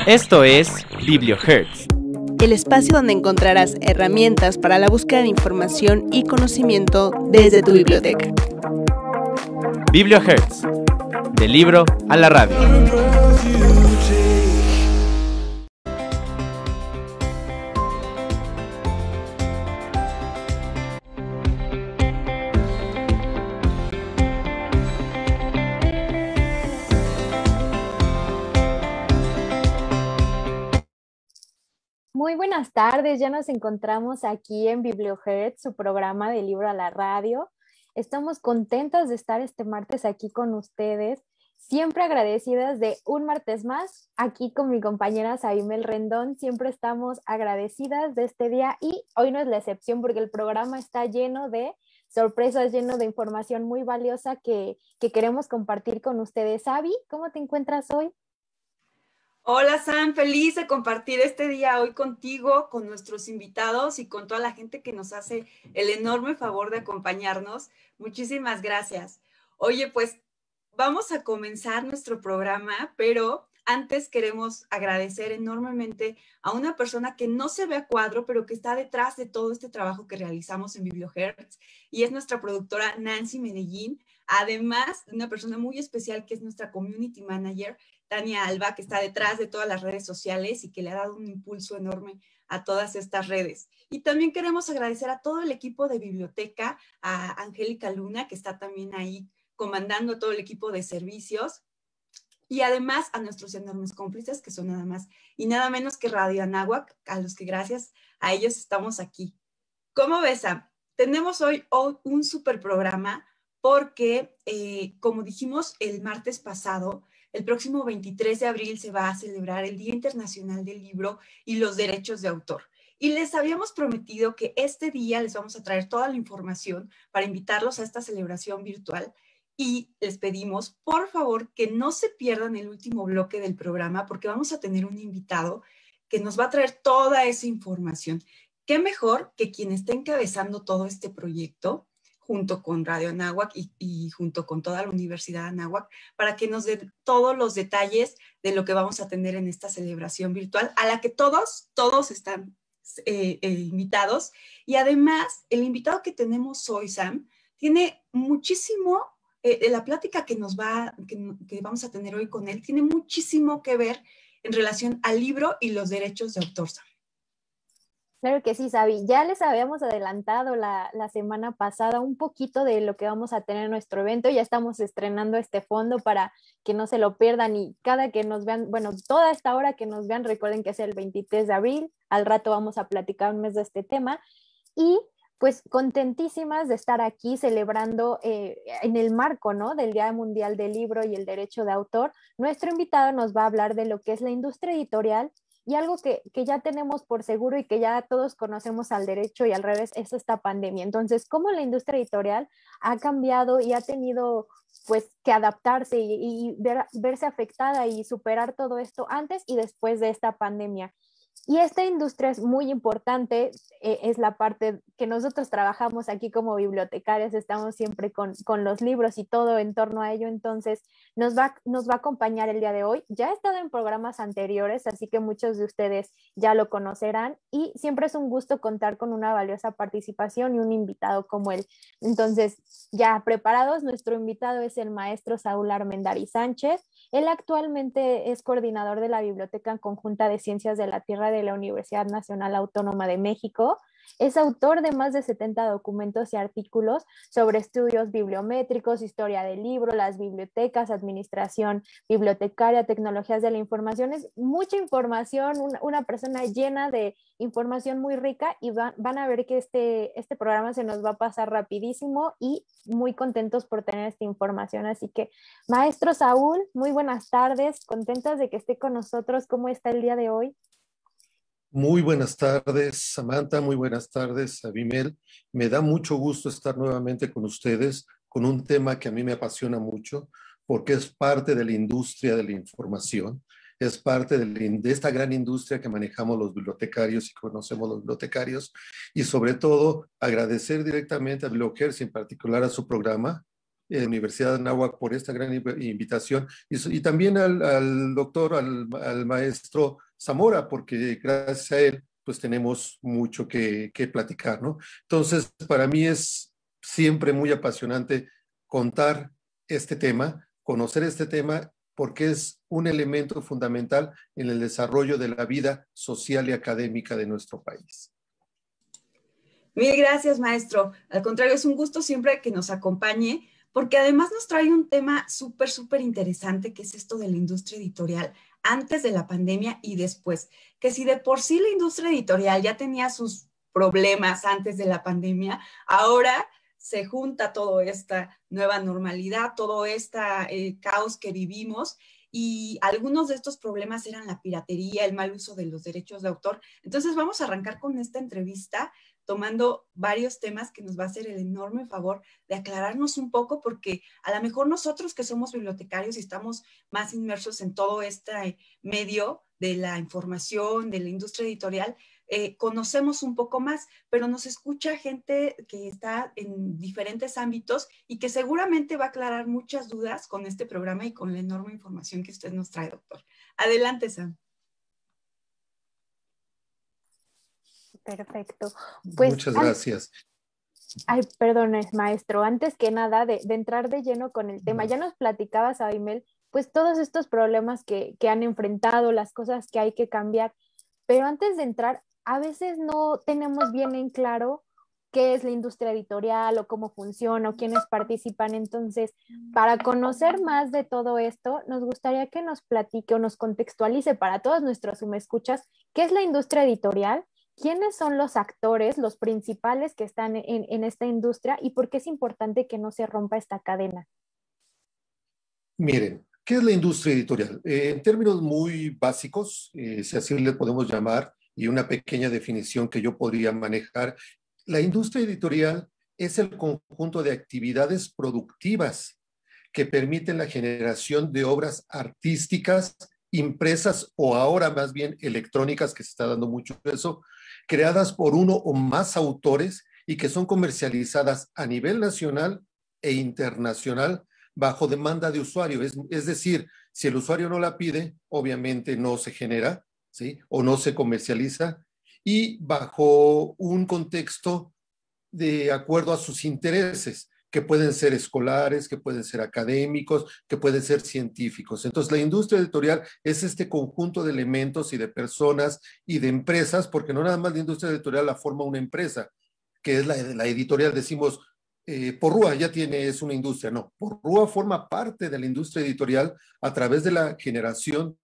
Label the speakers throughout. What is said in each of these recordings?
Speaker 1: Esto es BiblioHertz,
Speaker 2: el espacio donde encontrarás herramientas para la búsqueda de información y conocimiento desde tu biblioteca.
Speaker 1: BiblioHertz, del libro a la radio.
Speaker 3: Muy buenas tardes, ya nos encontramos aquí en BiblioHertz, su programa de libro a la radio. Estamos contentas de estar este martes aquí con ustedes, siempre agradecidas de un martes más, aquí con mi compañera Sabimel Rendón, siempre estamos agradecidas de este día y hoy no es la excepción porque el programa está lleno de sorpresas, lleno de información muy valiosa que queremos compartir con ustedes. Sabi, ¿cómo te encuentras hoy?
Speaker 4: Hola Sam, feliz de compartir este día hoy contigo, con nuestros invitados y con toda la gente que nos hace el enorme favor de acompañarnos. Muchísimas gracias. Oye, pues vamos a comenzar nuestro programa, pero antes queremos agradecer enormemente a una persona que no se ve a cuadro, pero que está detrás de todo este trabajo que realizamos en BiblioHertz, y es nuestra productora Nancy Medellín, además de una persona muy especial que es nuestra Community Manager, Tania Alba, que está detrás de todas las redes sociales y que le ha dado un impulso enorme a todas estas redes. Y también queremos agradecer a todo el equipo de biblioteca, a Angélica Luna, que está también ahí comandando todo el equipo de servicios, y además a nuestros enormes cómplices, que son nada más y nada menos que Radio Anáhuac, a los que gracias a ellos estamos aquí. ¿Cómo ves, Sam? Tenemos hoy un súper programa porque, como dijimos el martes pasado, el próximo 23 de abril se va a celebrar el Día Internacional del Libro y los Derechos de Autor. Y les habíamos prometido que este día les vamos a traer toda la información para invitarlos a esta celebración virtual. Y les pedimos, por favor, que no se pierdan el último bloque del programa porque vamos a tener un invitado que nos va a traer toda esa información. ¿Qué mejor que quien está encabezando todo este proyecto junto con Radio Anáhuac y junto con toda la Universidad Anáhuac para que nos dé todos los detalles de lo que vamos a tener en esta celebración virtual a la que todos están invitados? Y además, el invitado que tenemos hoy, Sam, tiene muchísimo, la plática que vamos a tener hoy con él, tiene muchísimo que ver en relación al libro y los derechos de autor, Sam.
Speaker 3: Claro que sí, Sabi. Ya les habíamos adelantado la semana pasada un poquito de lo que vamos a tener en nuestro evento. Ya estamos estrenando este fondo para que no se lo pierdan y cada que nos vean, bueno, toda esta hora que nos vean, recuerden que es el 23 de abril. Al rato vamos a platicar un mes de este tema y pues contentísimas de estar aquí celebrando en el marco, ¿no?, del Día Mundial del Libro y el Derecho de Autor. Nuestro invitado nos va a hablar de lo que es la industria editorial y algo que ya tenemos por seguro y que ya todos conocemos al derecho y al revés es esta pandemia. Entonces, ¿cómo la industria editorial ha cambiado y ha tenido pues que adaptarse y verse afectada y superar todo esto antes y después de esta pandemia? Y esta industria es muy importante, es la parte que nosotros trabajamos aquí como bibliotecarias, estamos siempre con los libros y todo en torno a ello, entonces nos va a acompañar el día de hoy. Ya ha estado en programas anteriores, así que muchos de ustedes ya lo conocerán y siempre es un gusto contar con una valiosa participación y un invitado como él. Entonces, ya preparados, nuestro invitado es el maestro Saúl Armendariz Sánchez. Él actualmente es coordinador de la Biblioteca Conjunta de Ciencias de la Tierra de la Universidad Nacional Autónoma de México. Es autor de más de 70 documentos y artículos sobre estudios bibliométricos, historia del libro, las bibliotecas, administración bibliotecaria, tecnologías de la información. Es mucha información, una persona llena de información muy rica y van a ver que este programa se nos va a pasar rapidísimo y muy contentos por tener esta información. Así que, maestro Saúl, muy buenas tardes, contentas de que esté con nosotros. ¿Cómo está el día de hoy?
Speaker 5: Muy buenas tardes, Samantha. Muy buenas tardes, Abimel. Me da mucho gusto estar nuevamente con ustedes con un tema que a mí me apasiona mucho porque es parte de la industria de la información, es parte de esta gran industria que manejamos los bibliotecarios y conocemos los bibliotecarios, y sobre todo agradecer directamente a BiblioHertz y en particular a su programa Universidad de Anáhuac por esta gran invitación y también al doctor, al maestro Zamora, porque gracias a él pues tenemos mucho que platicar, ¿no? Entonces, para mí es siempre muy apasionante contar este tema, conocer este tema, porque es un elemento fundamental en el desarrollo de la vida social y académica de nuestro país.
Speaker 4: Mil gracias, maestro. Al contrario, es un gusto siempre que nos acompañe, porque además nos trae un tema súper interesante, que es esto de la industria editorial, antes de la pandemia y después. Que si de por sí la industria editorial ya tenía sus problemas antes de la pandemia, ahora se junta toda esta nueva normalidad, todo este caos que vivimos, y algunos de estos problemas eran la piratería, el mal uso de los derechos de autor. Entonces vamos a arrancar con esta entrevista tomando varios temas que nos va a hacer el enorme favor de aclararnos un poco, porque a lo mejor nosotros que somos bibliotecarios y estamos más inmersos en todo este medio de la información, de la industria editorial, conocemos un poco más, pero nos escucha gente que está en diferentes ámbitos y que seguramente va a aclarar muchas dudas con este programa y con la enorme información que usted nos trae, doctor. Adelante, Sam.
Speaker 3: Perfecto. Pues,
Speaker 5: muchas gracias.
Speaker 3: Ay, perdón, maestro. Antes que nada, de entrar de lleno con el tema, ya nos platicabas, Abimel, pues todos estos problemas que han enfrentado, las cosas que hay que cambiar, pero antes de entrar, a veces no tenemos bien en claro qué es la industria editorial o cómo funciona o quiénes participan. Entonces, para conocer más de todo esto, nos gustaría que nos platique o nos contextualice para todos nuestros escuchas qué es la industria editorial. ¿Quiénes son los actores, los principales que están en esta industria y por qué es importante que no se rompa esta cadena?
Speaker 5: Miren, ¿qué es la industria editorial? En términos muy básicos, si así le podemos llamar, y una pequeña definición que yo podría manejar, la industria editorial es el conjunto de actividades productivas que permiten la generación de obras artísticas, impresas o ahora más bien electrónicas, que se está dando mucho eso, creadas por uno o más autores y que son comercializadas a nivel nacional e internacional bajo demanda de usuario. Es decir, si el usuario no la pide, obviamente no se genera, ¿sí? O no se comercializa, y bajo un contexto de acuerdo a sus intereses, que pueden ser escolares, que pueden ser académicos, que pueden ser científicos. Entonces, la industria editorial es este conjunto de elementos y de personas y de empresas, porque no nada más la industria editorial la forma una empresa, que es la editorial, decimos, Porrúa ya es una industria. No, Porrúa forma parte de la industria editorial a través de la generación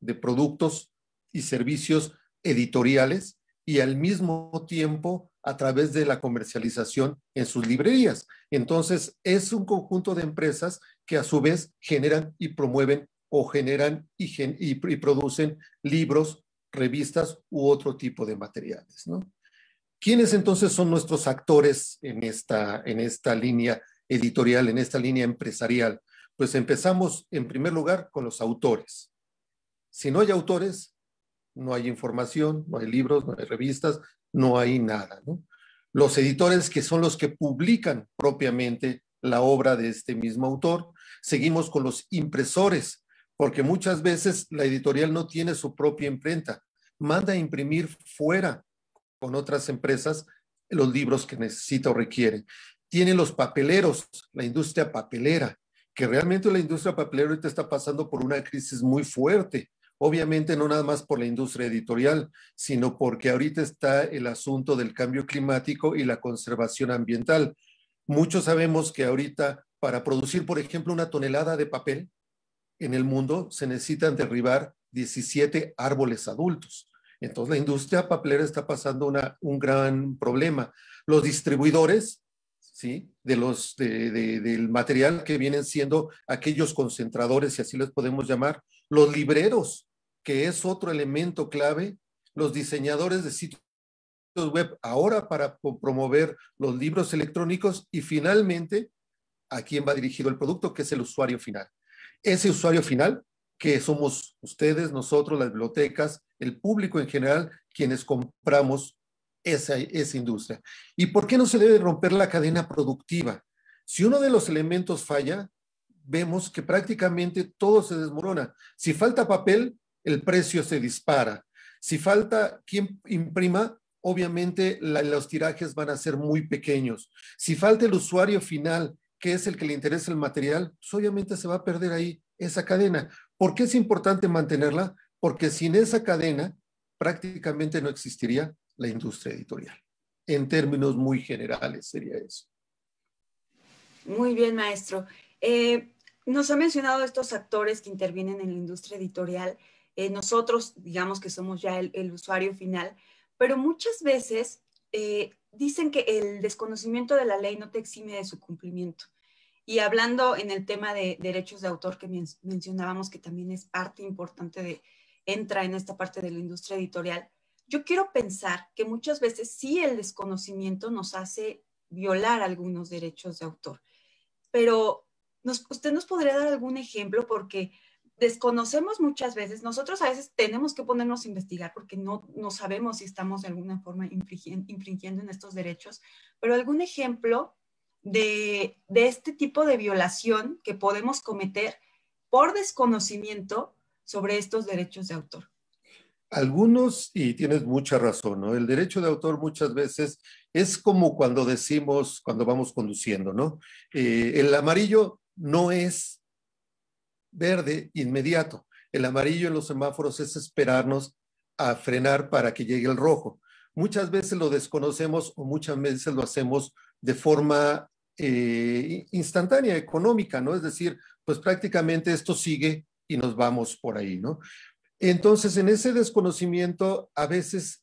Speaker 5: de productos y servicios editoriales y al mismo tiempo a través de la comercialización en sus librerías. Entonces, es un conjunto de empresas que a su vez generan y promueven o generan y producen libros, revistas u otro tipo de materiales, ¿no? ¿Quiénes entonces son nuestros actores en esta línea editorial, en esta línea empresarial? Pues empezamos en primer lugar con los autores. Si no hay autores, no hay información, no hay libros, no hay revistas, no hay nada, ¿no? Los editores, que son los que publican propiamente la obra de este mismo autor. Seguimos con los impresores, porque muchas veces la editorial no tiene su propia imprenta, manda a imprimir fuera con otras empresas los libros que necesita o requiere. Tiene los papeleros, la industria papelera, que realmente la industria papelera ahorita está pasando por una crisis muy fuerte. Obviamente no nada más por la industria editorial, sino porque ahorita está el asunto del cambio climático y la conservación ambiental. Muchos sabemos que ahorita para producir, por ejemplo, una tonelada de papel en el mundo se necesitan derribar 17 árboles adultos. Entonces la industria papelera está pasando un gran problema. Los distribuidores, ¿sí? Del material, que vienen siendo aquellos concentradores, si así les podemos llamar, los libreros, que es otro elemento clave, los diseñadores de sitios web ahora para promover los libros electrónicos, y finalmente a quién va dirigido el producto, que es el usuario final. Ese usuario final, que somos ustedes, nosotros, las bibliotecas, el público en general, quienes compramos esa industria. ¿Y por qué no se debe romper la cadena productiva? Si uno de los elementos falla, vemos que prácticamente todo se desmorona. Si falta papel, el precio se dispara. Si falta quien imprima, obviamente los tirajes van a ser muy pequeños. Si falta el usuario final, que es el que le interesa el material, pues obviamente se va a perder ahí esa cadena. ¿Por qué es importante mantenerla? Porque sin esa cadena prácticamente no existiría la industria editorial. En términos muy generales sería eso.
Speaker 4: Muy bien, maestro. Nos ha mencionado estos actores que intervienen en la industria editorial. Nosotros, digamos que somos ya el usuario final, pero muchas veces dicen que el desconocimiento de la ley no te exime de su cumplimiento. Y hablando en el tema de derechos de autor que mencionábamos, que también es parte importante entra en esta parte de la industria editorial, yo quiero pensar que muchas veces sí el desconocimiento nos hace violar algunos derechos de autor. Pero ¿usted nos podría dar algún ejemplo? Porque desconocemos muchas veces, nosotros a veces tenemos que ponernos a investigar porque no sabemos si estamos de alguna forma infringiendo en estos derechos, pero algún ejemplo de este tipo de violación que podemos cometer por desconocimiento sobre estos derechos de autor.
Speaker 5: Algunos, y tienes mucha razón, ¿no? El derecho de autor muchas veces es como cuando decimos, cuando vamos conduciendo, ¿no? El amarillo no es verde inmediato. El amarillo en los semáforos es esperarnos a frenar para que llegue el rojo. Muchas veces lo desconocemos o muchas veces lo hacemos de forma instantánea, económica, ¿no? Es decir, pues prácticamente esto sigue y nos vamos por ahí, ¿no? Entonces, en ese desconocimiento a veces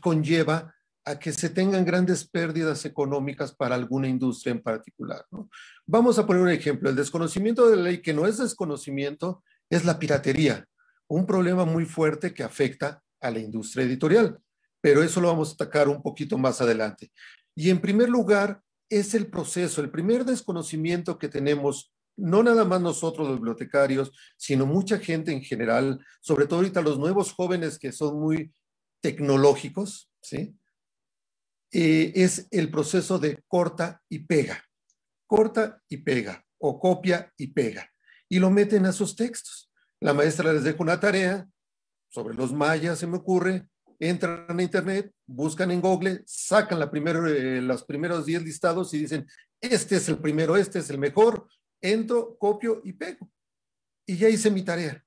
Speaker 5: conlleva a que se tengan grandes pérdidas económicas para alguna industria en particular, ¿no? Vamos a poner un ejemplo. El desconocimiento de la ley, que no es desconocimiento, es la piratería, un problema muy fuerte que afecta a la industria editorial, pero eso lo vamos a atacar un poquito más adelante. Y en primer lugar, es el proceso, el primer desconocimiento que tenemos, no nada más nosotros los bibliotecarios, sino mucha gente en general, sobre todo ahorita los nuevos jóvenes que son muy tecnológicos, ¿sí? Es el proceso de corta y pega o copia y pega y lo meten a sus textos. La maestra les deja una tarea sobre los mayas, se me ocurre, entran a internet, buscan en Google, sacan los primeros 10 listados y dicen, este es el primero, este es el mejor, entro, copio y pego. Y ya hice mi tarea.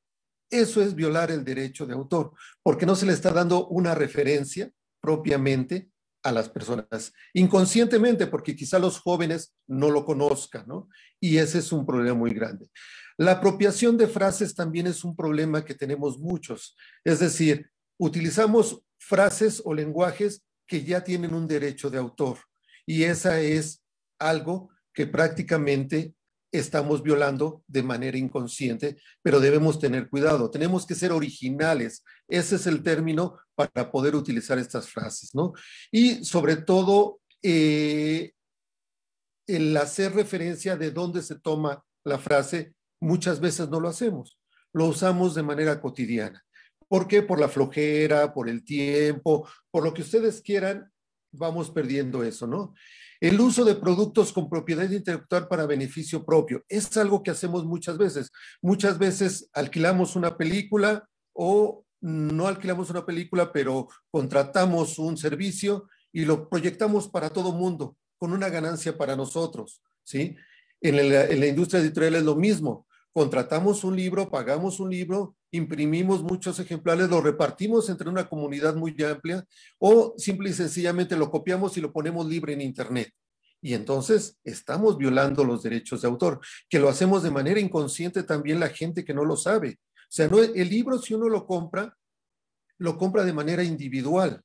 Speaker 5: Eso es violar el derecho de autor, porque no se le está dando una referencia propiamente a las personas, inconscientemente, porque quizá los jóvenes no lo conozcan, ¿no? Y ese es un problema muy grande. La apropiación de frases también es un problema que tenemos muchos. Es decir, utilizamos frases o lenguajes que ya tienen un derecho de autor, y esa es algo que prácticamente estamos violando de manera inconsciente, pero debemos tener cuidado, tenemos que ser originales, ese es el término para poder utilizar estas frases, ¿no? Y sobre todo, el hacer referencia de dónde se toma la frase, muchas veces no lo hacemos, lo usamos de manera cotidiana. ¿Por qué? Por la flojera, por el tiempo, por lo que ustedes quieran, vamos perdiendo eso, ¿no? El uso de productos con propiedad intelectual para beneficio propio es algo que hacemos muchas veces. Muchas veces alquilamos una película o no alquilamos una película, pero contratamos un servicio y lo proyectamos para todo mundo con una ganancia para nosotros, ¿sí? En la industria editorial es lo mismo. Contratamos un libro, pagamos un libro, imprimimos muchos ejemplares, lo repartimos entre una comunidad muy amplia o simple y sencillamente lo copiamos y lo ponemos libre en internet. Y entonces estamos violando los derechos de autor, que lo hacemos de manera inconsciente también la gente que no lo sabe. O sea, no, el libro si uno lo compra de manera individual,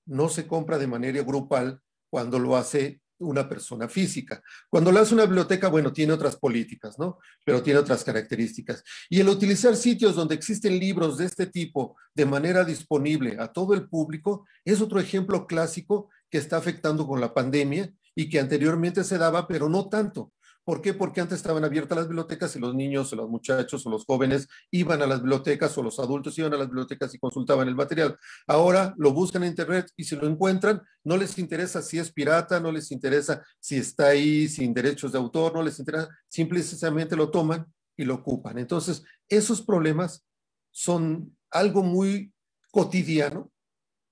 Speaker 5: no se compra de manera grupal cuando lo hace una persona física. Cuando lo hace una biblioteca, bueno, tiene otras políticas, ¿no? Pero tiene otras características. Y el utilizar sitios donde existen libros de este tipo de manera disponible a todo el público es otro ejemplo clásico que está afectando con la pandemia y que anteriormente se daba, pero no tanto, ¿Por qué? Porque antes estaban abiertas las bibliotecas y los niños o los muchachos o los jóvenes iban a las bibliotecas o los adultos iban a las bibliotecas y consultaban el material. Ahora lo buscan en internet y si lo encuentran, no les interesa si es pirata, no les interesa si está ahí sin derechos de autor, no les interesa, simple y sencillamente lo toman y lo ocupan. Entonces, esos problemas son algo muy cotidiano,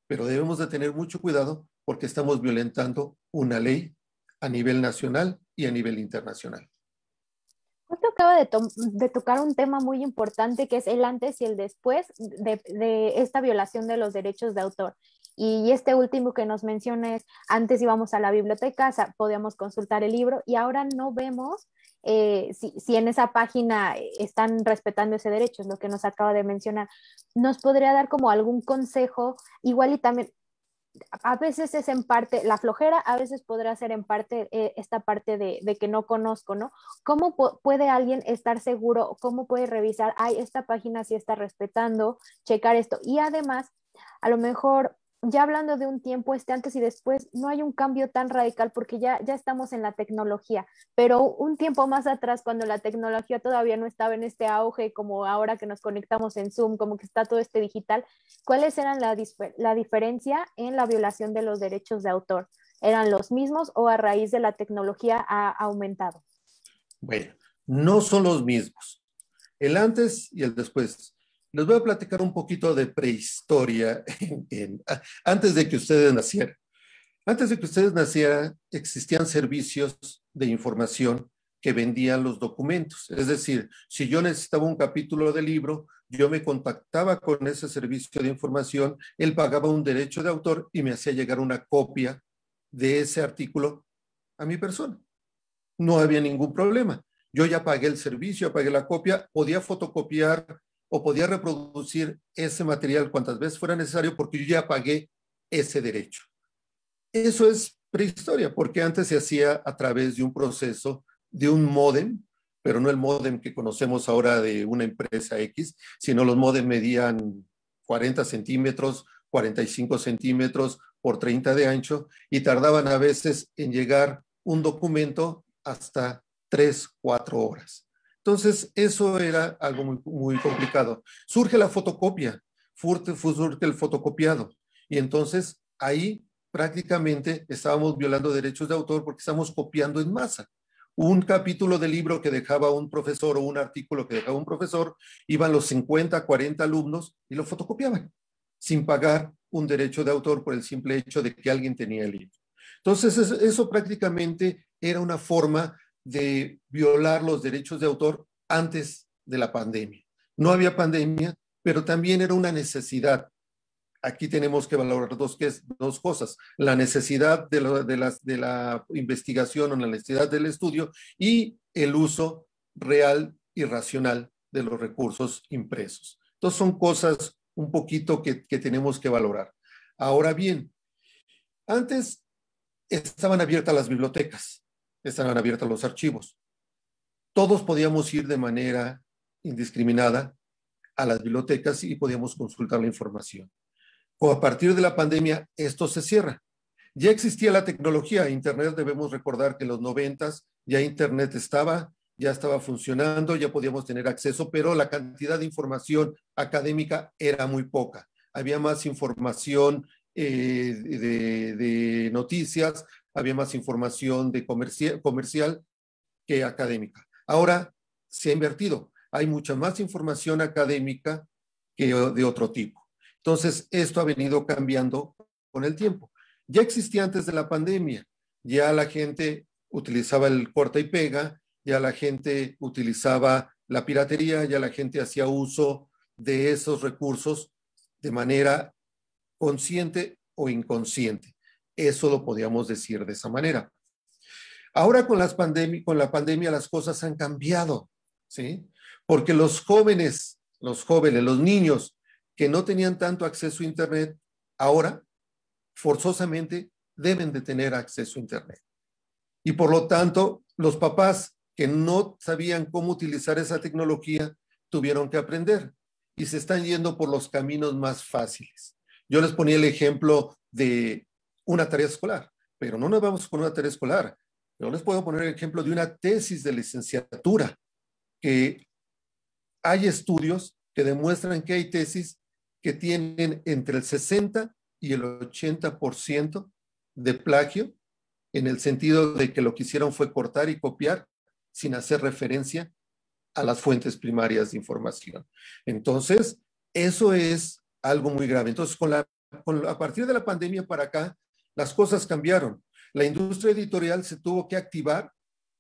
Speaker 5: pero debemos de tener mucho cuidado porque estamos violentando una ley a nivel nacional y a nivel internacional.
Speaker 3: Justo acaba de tocar un tema muy importante que es el antes y el después de esta violación de los derechos de autor. Y este último que nos menciona es, antes íbamos a la biblioteca, podíamos consultar el libro y ahora no vemos si en esa página están respetando ese derecho, es lo que nos acaba de mencionar. ¿Nos podría dar como algún consejo? Igual y también, a veces es en parte la flojera, a veces podrá ser en parte esta parte de que no conozco, ¿no? ¿Cómo puede alguien estar seguro? ¿Cómo puede revisar? Ay, esta página sí está respetando, checar esto. Y además, a lo mejor, ya hablando de un tiempo, antes y después, no hay un cambio tan radical porque ya estamos en la tecnología, pero un tiempo más atrás, cuando la tecnología todavía no estaba en este auge, como ahora que nos conectamos en Zoom, como que está todo digital, ¿cuáles eran la diferencia en la violación de los derechos de autor? ¿Eran los mismos o a raíz de la tecnología ha aumentado?
Speaker 5: Bueno, no son los mismos. El antes y el después. Les voy a platicar un poquito de prehistoria antes de que ustedes nacieran. Antes de que ustedes nacieran, existían servicios de información que vendían los documentos. Es decir, si yo necesitaba un capítulo de libro, yo me contactaba con ese servicio de información, él pagaba un derecho de autor y me hacía llegar una copia de ese artículo a mi persona. No había ningún problema. Yo ya pagué el servicio, pagué la copia, podía fotocopiar o podía reproducir ese material cuantas veces fuera necesario porque yo ya pagué ese derecho. Eso es prehistoria, porque antes se hacía a través de un proceso de un módem, pero no el módem que conocemos ahora de una empresa X, sino los módem medían 40 centímetros, 45 centímetros por 30 de ancho y tardaban a veces en llegar un documento hasta 3, 4 horas. Entonces, eso era algo muy, muy complicado. Surge la fotocopia, surge el fotocopiado. Y entonces, ahí prácticamente estábamos violando derechos de autor porque estamos copiando en masa. Un capítulo de libro que dejaba un profesor o un artículo que dejaba un profesor, iban los 50, 40 alumnos y lo fotocopiaban sin pagar un derecho de autor por el simple hecho de que alguien tenía el libro. Entonces, eso prácticamente era una forma de violar los derechos de autor antes de la pandemia. No había pandemia, pero también era una necesidad. Aquí tenemos que valorar dos cosas, la necesidad de la investigación o la necesidad del estudio y el uso real y racional de los recursos impresos. Entonces son cosas un poquito que tenemos que valorar. Ahora bien, antes estaban abiertas las bibliotecas, estaban abiertos los archivos. Todos podíamos ir de manera indiscriminada a las bibliotecas y podíamos consultar la información. O a partir de la pandemia, esto se cierra. Ya existía la tecnología, Internet, debemos recordar que en los 90s ya Internet ya estaba funcionando, ya podíamos tener acceso, pero la cantidad de información académica era muy poca. Había más información de noticias, había más información de comercial que académica. Ahora se ha invertido. Hay mucha más información académica que de otro tipo. Entonces, esto ha venido cambiando con el tiempo. Ya existía antes de la pandemia. Ya la gente utilizaba el corta y pega, ya la gente utilizaba la piratería, ya la gente hacía uso de esos recursos de manera consciente o inconsciente. Eso lo podíamos decir de esa manera. Ahora con la pandemia las cosas han cambiado, ¿sí? Porque los jóvenes, los niños que no tenían tanto acceso a Internet, ahora forzosamente deben de tener acceso a Internet. Y por lo tanto, los papás que no sabían cómo utilizar esa tecnología tuvieron que aprender y se están yendo por los caminos más fáciles. Yo les ponía el ejemplo de una tarea escolar, pero no nos vamos con una tarea escolar. Yo les puedo poner el ejemplo de una tesis de licenciatura, que hay estudios que demuestran que hay tesis que tienen entre el 60 y el 80% de plagio, en el sentido de que lo que hicieron fue cortar y copiar sin hacer referencia a las fuentes primarias de información. Entonces, eso es algo muy grave. Entonces, a partir de la pandemia para acá, las cosas cambiaron. La industria editorial se tuvo que activar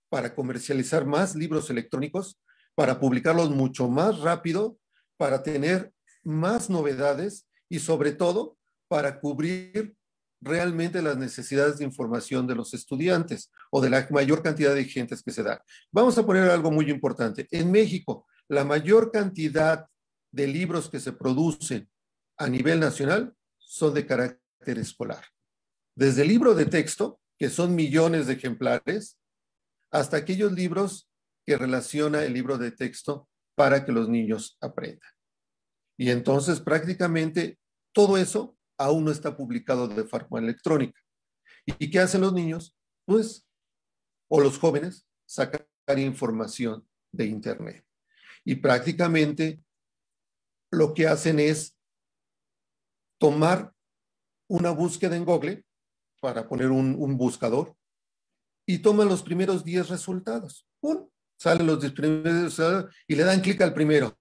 Speaker 5: para comercializar más libros electrónicos, para publicarlos mucho más rápido, para tener más novedades y sobre todo para cubrir realmente las necesidades de información de los estudiantes o de la mayor cantidad de gentes que se da. Vamos a poner algo muy importante. En México, la mayor cantidad de libros que se producen a nivel nacional son de carácter escolar. Desde el libro de texto, que son millones de ejemplares, hasta aquellos libros que relaciona el libro de texto para que los niños aprendan. Y entonces prácticamente todo eso aún no está publicado de forma electrónica. ¿Y qué hacen los niños? Pues, o los jóvenes, sacar información de Internet. Y prácticamente lo que hacen es tomar una búsqueda en Google, para poner un buscador, y toman los primeros 10 resultados. Salen los 10 primeros resultados y le dan clic al primero.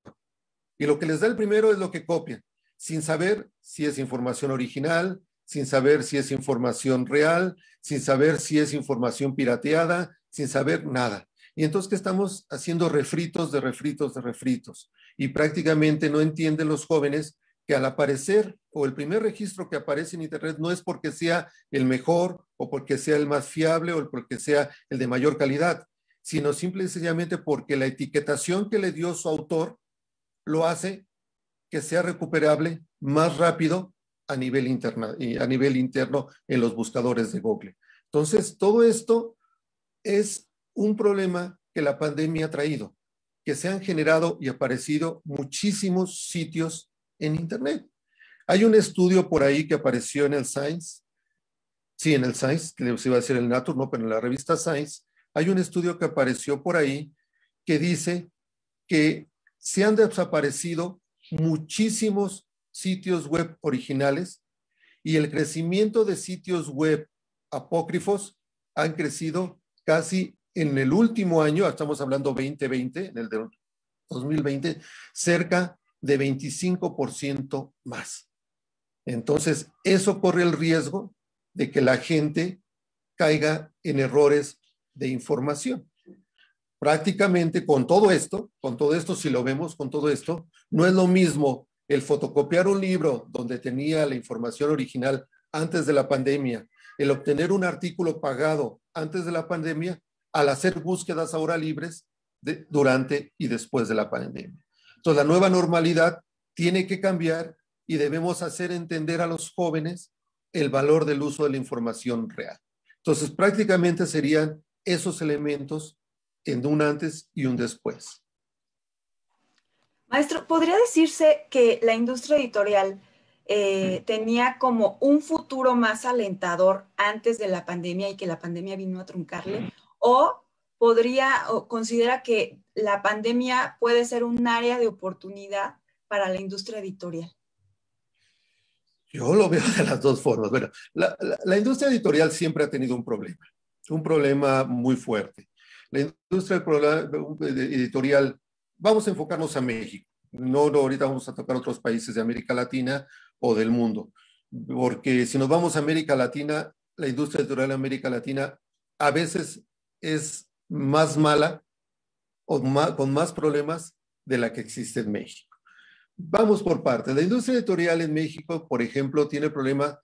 Speaker 5: Y lo que les da el primero es lo que copian, sin saber si es información original, sin saber si es información real, sin saber si es información pirateada, sin saber nada. Y entonces, ¿qué estamos haciendo? Refritos de refritos de refritos. Y prácticamente no entienden los jóvenes que al aparecer o el primer registro que aparece en Internet no es porque sea el mejor o porque sea el más fiable o porque sea el de mayor calidad, sino simple y sencillamente porque la etiquetación que le dio su autor lo hace que sea recuperable más rápido a nivel interno en los buscadores de Google. Entonces, todo esto es un problema que la pandemia ha traído, que se han generado y aparecido muchísimos sitios en Internet. Hay un estudio por ahí que apareció en el Science, sí, en el Science, que se iba a decir el Nature, no, pero en la revista Science, hay un estudio que apareció por ahí que dice que se han desaparecido muchísimos sitios web originales y el crecimiento de sitios web apócrifos han crecido casi en el último año, estamos hablando 2020, en el de 2020, cerca de 25% más. Entonces, eso corre el riesgo de que la gente caiga en errores de información. Prácticamente con todo esto, si lo vemos con todo esto, no es lo mismo el fotocopiar un libro donde tenía la información original antes de la pandemia, el obtener un artículo pagado antes de la pandemia, al hacer búsquedas ahora libres durante y después de la pandemia. Entonces, la nueva normalidad tiene que cambiar y debemos hacer entender a los jóvenes el valor del uso de la información real. Entonces, prácticamente serían esos elementos en un antes y un después.
Speaker 4: Maestro, ¿podría decirse que la industria editorial tenía como un futuro más alentador antes de la pandemia y que la pandemia vino a truncarle? ¿O considera que la pandemia puede ser un área de oportunidad para la industria editorial?
Speaker 5: Yo lo veo de las dos formas. Bueno, la industria editorial siempre ha tenido un problema muy fuerte. La industria editorial, vamos a enfocarnos a México. No, ahorita vamos a tocar otros países de América Latina o del mundo, porque si nos vamos a América Latina, la industria editorial de América Latina a veces es más mala o con más problemas de la que existe en México. Vamos por partes. La industria editorial en México, por ejemplo, tiene el problema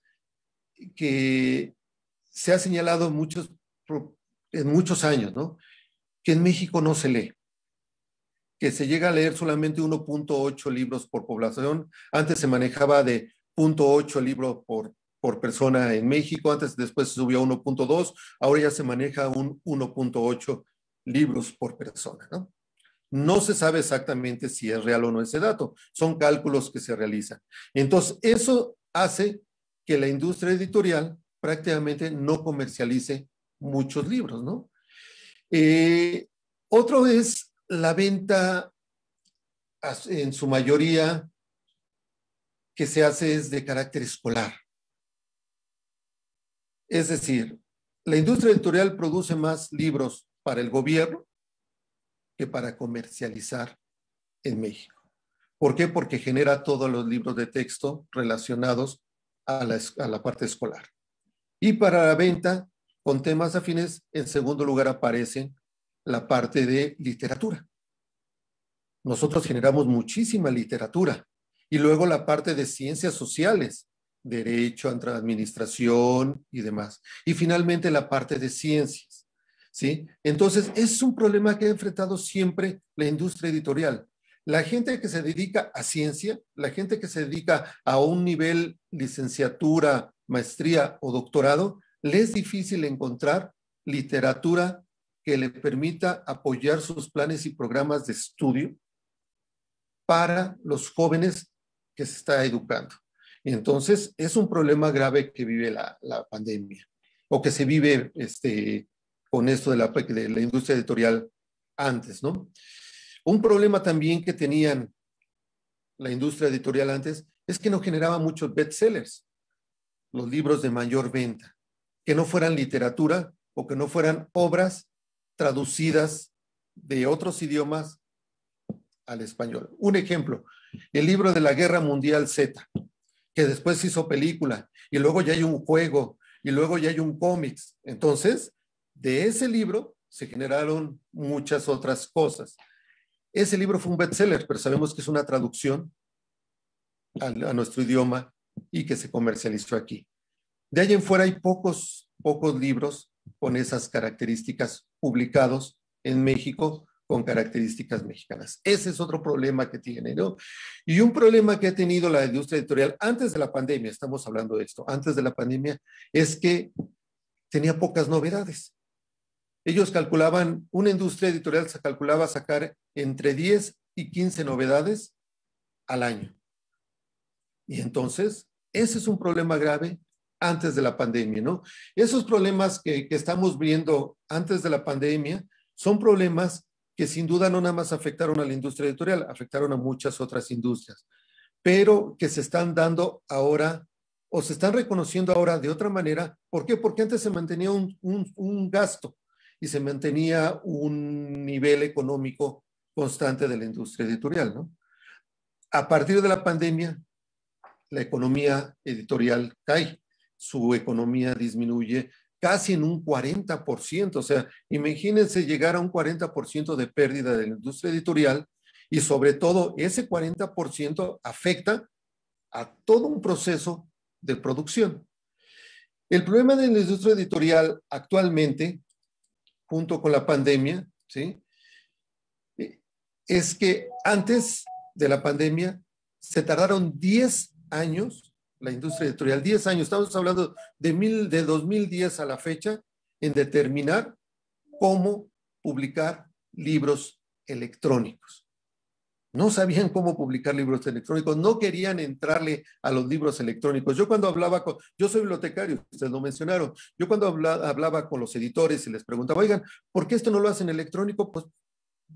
Speaker 5: que se ha señalado en muchos años, ¿no? Que en México no se lee, que se llega a leer solamente 1.8 libros por población. Antes se manejaba de 0.8 libros por persona en México, después se subió a 1.2, ahora ya se maneja un 1.8 libros por persona, ¿no? No se sabe exactamente si es real o no ese dato, son cálculos que se realizan. Entonces, eso hace que la industria editorial prácticamente no comercialice muchos libros, ¿no? Otro es la venta, en su mayoría, que se hace es de carácter escolar. Es decir, la industria editorial produce más libros para el gobierno que para comercializar en México. ¿Por qué? Porque genera todos los libros de texto relacionados a la parte escolar. Y para la venta, con temas afines, en segundo lugar aparece la parte de literatura. Nosotros generamos muchísima literatura. Y luego la parte de ciencias sociales, derecho, administración y demás. Y finalmente la parte de ciencias, ¿sí? Entonces, es un problema que ha enfrentado siempre la industria editorial. La gente que se dedica a ciencia, la gente que se dedica a un nivel licenciatura, maestría o doctorado, le es difícil encontrar literatura que le permita apoyar sus planes y programas de estudio para los jóvenes que se está educando. Entonces, es un problema grave que vive la pandemia, o que se vive con esto de la industria editorial antes, ¿no? Un problema también que tenían la industria editorial antes es que no generaba muchos bestsellers, los libros de mayor venta, que no fueran literatura o que no fueran obras traducidas de otros idiomas al español. Un ejemplo, el libro de la Guerra Mundial Z, que después se hizo película, y luego ya hay un juego, y luego ya hay un cómics. Entonces, de ese libro se generaron muchas otras cosas. Ese libro fue un bestseller, pero sabemos que es una traducción a nuestro idioma y que se comercializó aquí. De ahí en fuera hay pocos libros con esas características publicados en México con características mexicanas. Ese es otro problema que tiene, ¿no? Y un problema que ha tenido la industria editorial antes de la pandemia, estamos hablando de esto, antes de la pandemia, es que tenía pocas novedades. Ellos calculaban, una industria editorial se calculaba sacar entre 10 y 15 novedades al año. Y entonces, ese es un problema grave antes de la pandemia, ¿no? Esos problemas que estamos viendo antes de la pandemia son problemas que sin duda no nada más afectaron a la industria editorial, afectaron a muchas otras industrias, pero que se están dando ahora o se están reconociendo ahora de otra manera. ¿Por qué? Porque antes se mantenía un gasto y se mantenía un nivel económico constante de la industria editorial, ¿no? A partir de la pandemia, la economía editorial cae, su economía disminuye casi en un 40%. O sea, imagínense llegar a un 40% de pérdida de la industria editorial, y sobre todo ese 40% afecta a todo un proceso de producción. El problema de la industria editorial actualmente, junto con la pandemia, ¿sí?, es que antes de la pandemia se tardaron 10 años, la industria editorial, 10 años, estamos hablando de 2010 a la fecha, en determinar cómo publicar libros electrónicos. No sabían cómo publicar libros electrónicos, no querían entrarle a los libros electrónicos. Yo cuando hablaba yo soy bibliotecario, ustedes lo mencionaron, yo cuando hablaba con los editores y les preguntaba, oigan, ¿por qué esto no lo hacen electrónico? Pues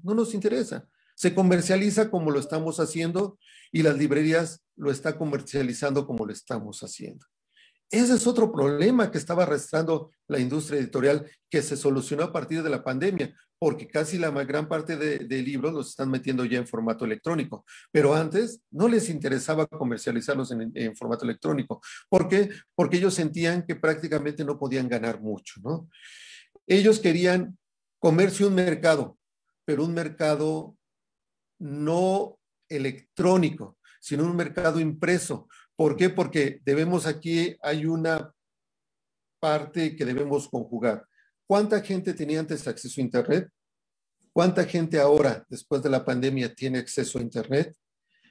Speaker 5: no nos interesa. Se comercializa como lo estamos haciendo y las librerías lo están comercializando como lo estamos haciendo. Ese es otro problema que estaba arrastrando la industria editorial, que se solucionó a partir de la pandemia, porque casi la gran parte de libros los están metiendo ya en formato electrónico. Pero antes no les interesaba comercializarlos en formato electrónico. ¿Por qué? Porque ellos sentían que prácticamente no podían ganar mucho, ¿no? Ellos querían comerse un mercado, pero un mercado no electrónico, sino un mercado impreso. ¿Por qué? Porque hay una parte que debemos conjugar. ¿Cuánta gente tenía antes acceso a Internet? ¿Cuánta gente ahora, después de la pandemia, tiene acceso a Internet?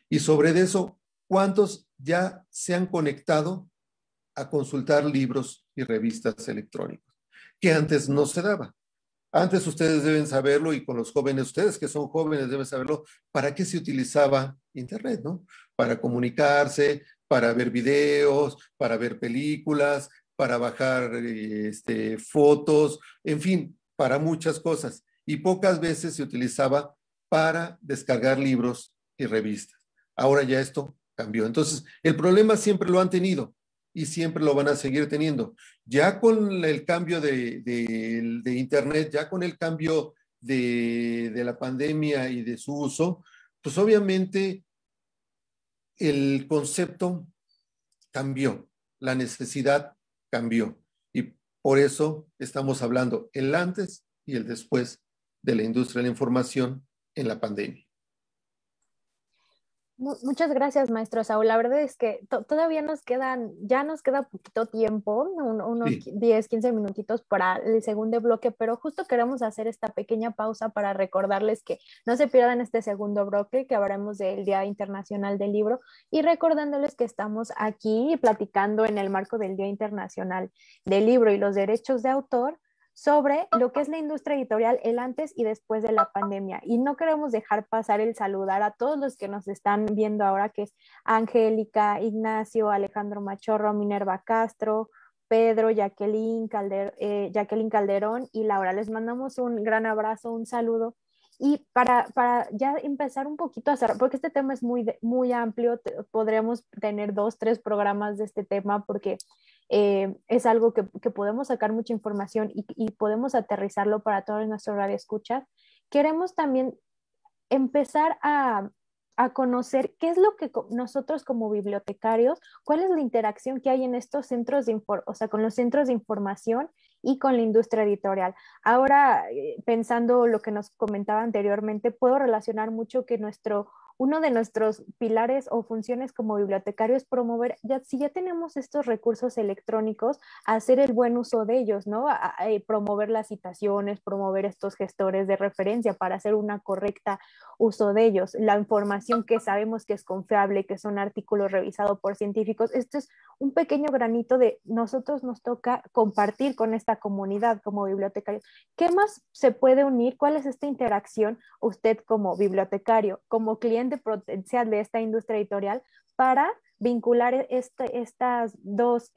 Speaker 5: Y sobre eso, ¿cuántos ya se han conectado a consultar libros y revistas electrónicos? Que antes no se daba. Antes ustedes deben saberlo, y con los jóvenes, ustedes que son jóvenes deben saberlo, ¿para qué se utilizaba Internet, no? Para comunicarse, para ver videos, para ver películas, para bajar fotos, en fin, para muchas cosas. Y pocas veces se utilizaba para descargar libros y revistas. Ahora ya esto cambió. Entonces, el problema siempre lo han tenido y siempre lo van a seguir teniendo. Ya con el cambio de Internet, ya con el cambio de la pandemia y de su uso, pues obviamente el concepto cambió, la necesidad cambió. Y por eso estamos hablando el antes y el después de la industria de la información en la pandemia.
Speaker 3: Muchas gracias, maestro Saúl. La verdad es que todavía ya nos queda poquito tiempo, unos
Speaker 5: Sí.
Speaker 3: 10, 15 minutitos para el segundo bloque, pero justo queremos hacer esta pequeña pausa para recordarles que no se pierdan este segundo bloque, que hablaremos del Día Internacional del Libro, y recordándoles que estamos aquí platicando en el marco del Día Internacional del Libro y los derechos de autor sobre lo que es la industria editorial, el antes y después de la pandemia. Y no queremos dejar pasar el saludar a todos los que nos están viendo ahora, que es Angélica, Ignacio, Alejandro Machorro, Minerva Castro, Pedro, Jacqueline Calderón y Laura. Les mandamos un gran abrazo, un saludo. Y para ya empezar un poquito a cerrar, porque este tema es muy amplio, podríamos tener 2, 3 programas de este tema, porque es algo que podemos sacar mucha información y podemos aterrizarlo para todos nuestros radioescuchas. Queremos también empezar a conocer qué es lo que nosotros como bibliotecarios, cuál es la interacción que hay en estos centros con los centros de información y con la industria editorial. Ahora, pensando lo que nos comentaba anteriormente, puedo relacionar mucho que uno de nuestros pilares o funciones como bibliotecario es promover, si ya tenemos estos recursos electrónicos, hacer el buen uso de ellos, ¿no? Promover las citaciones, promover estos gestores de referencia para hacer una correcta uso de ellos. La información que sabemos que es confiable, que son artículos revisados por científicos, esto es un pequeño granito de nosotros nos toca compartir con esta comunidad como bibliotecarios. ¿Qué más se puede unir? ¿Cuál es esta interacción usted como bibliotecario, como cliente potencial de esta industria editorial para vincular estas dos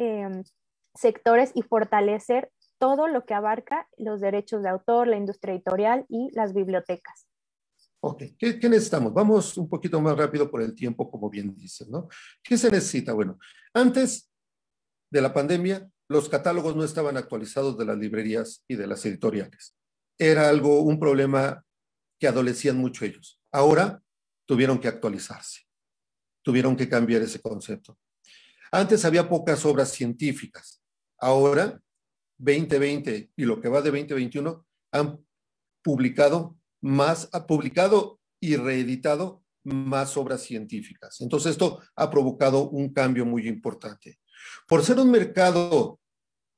Speaker 3: sectores y fortalecer todo lo que abarca los derechos de autor, la industria editorial y las bibliotecas?
Speaker 5: Ok, ¿qué necesitamos? Vamos un poquito más rápido por el tiempo, como bien dices, ¿no? ¿Qué se necesita? Bueno, antes de la pandemia, los catálogos no estaban actualizados de las librerías y de las editoriales. Era un problema que adolecían mucho ellos. Ahora tuvieron que actualizarse, tuvieron que cambiar ese concepto. Antes había pocas obras científicas. Ahora, 2020 y lo que va de 2021, han publicado y reeditado más obras científicas. Entonces, esto ha provocado un cambio muy importante. Por ser un mercado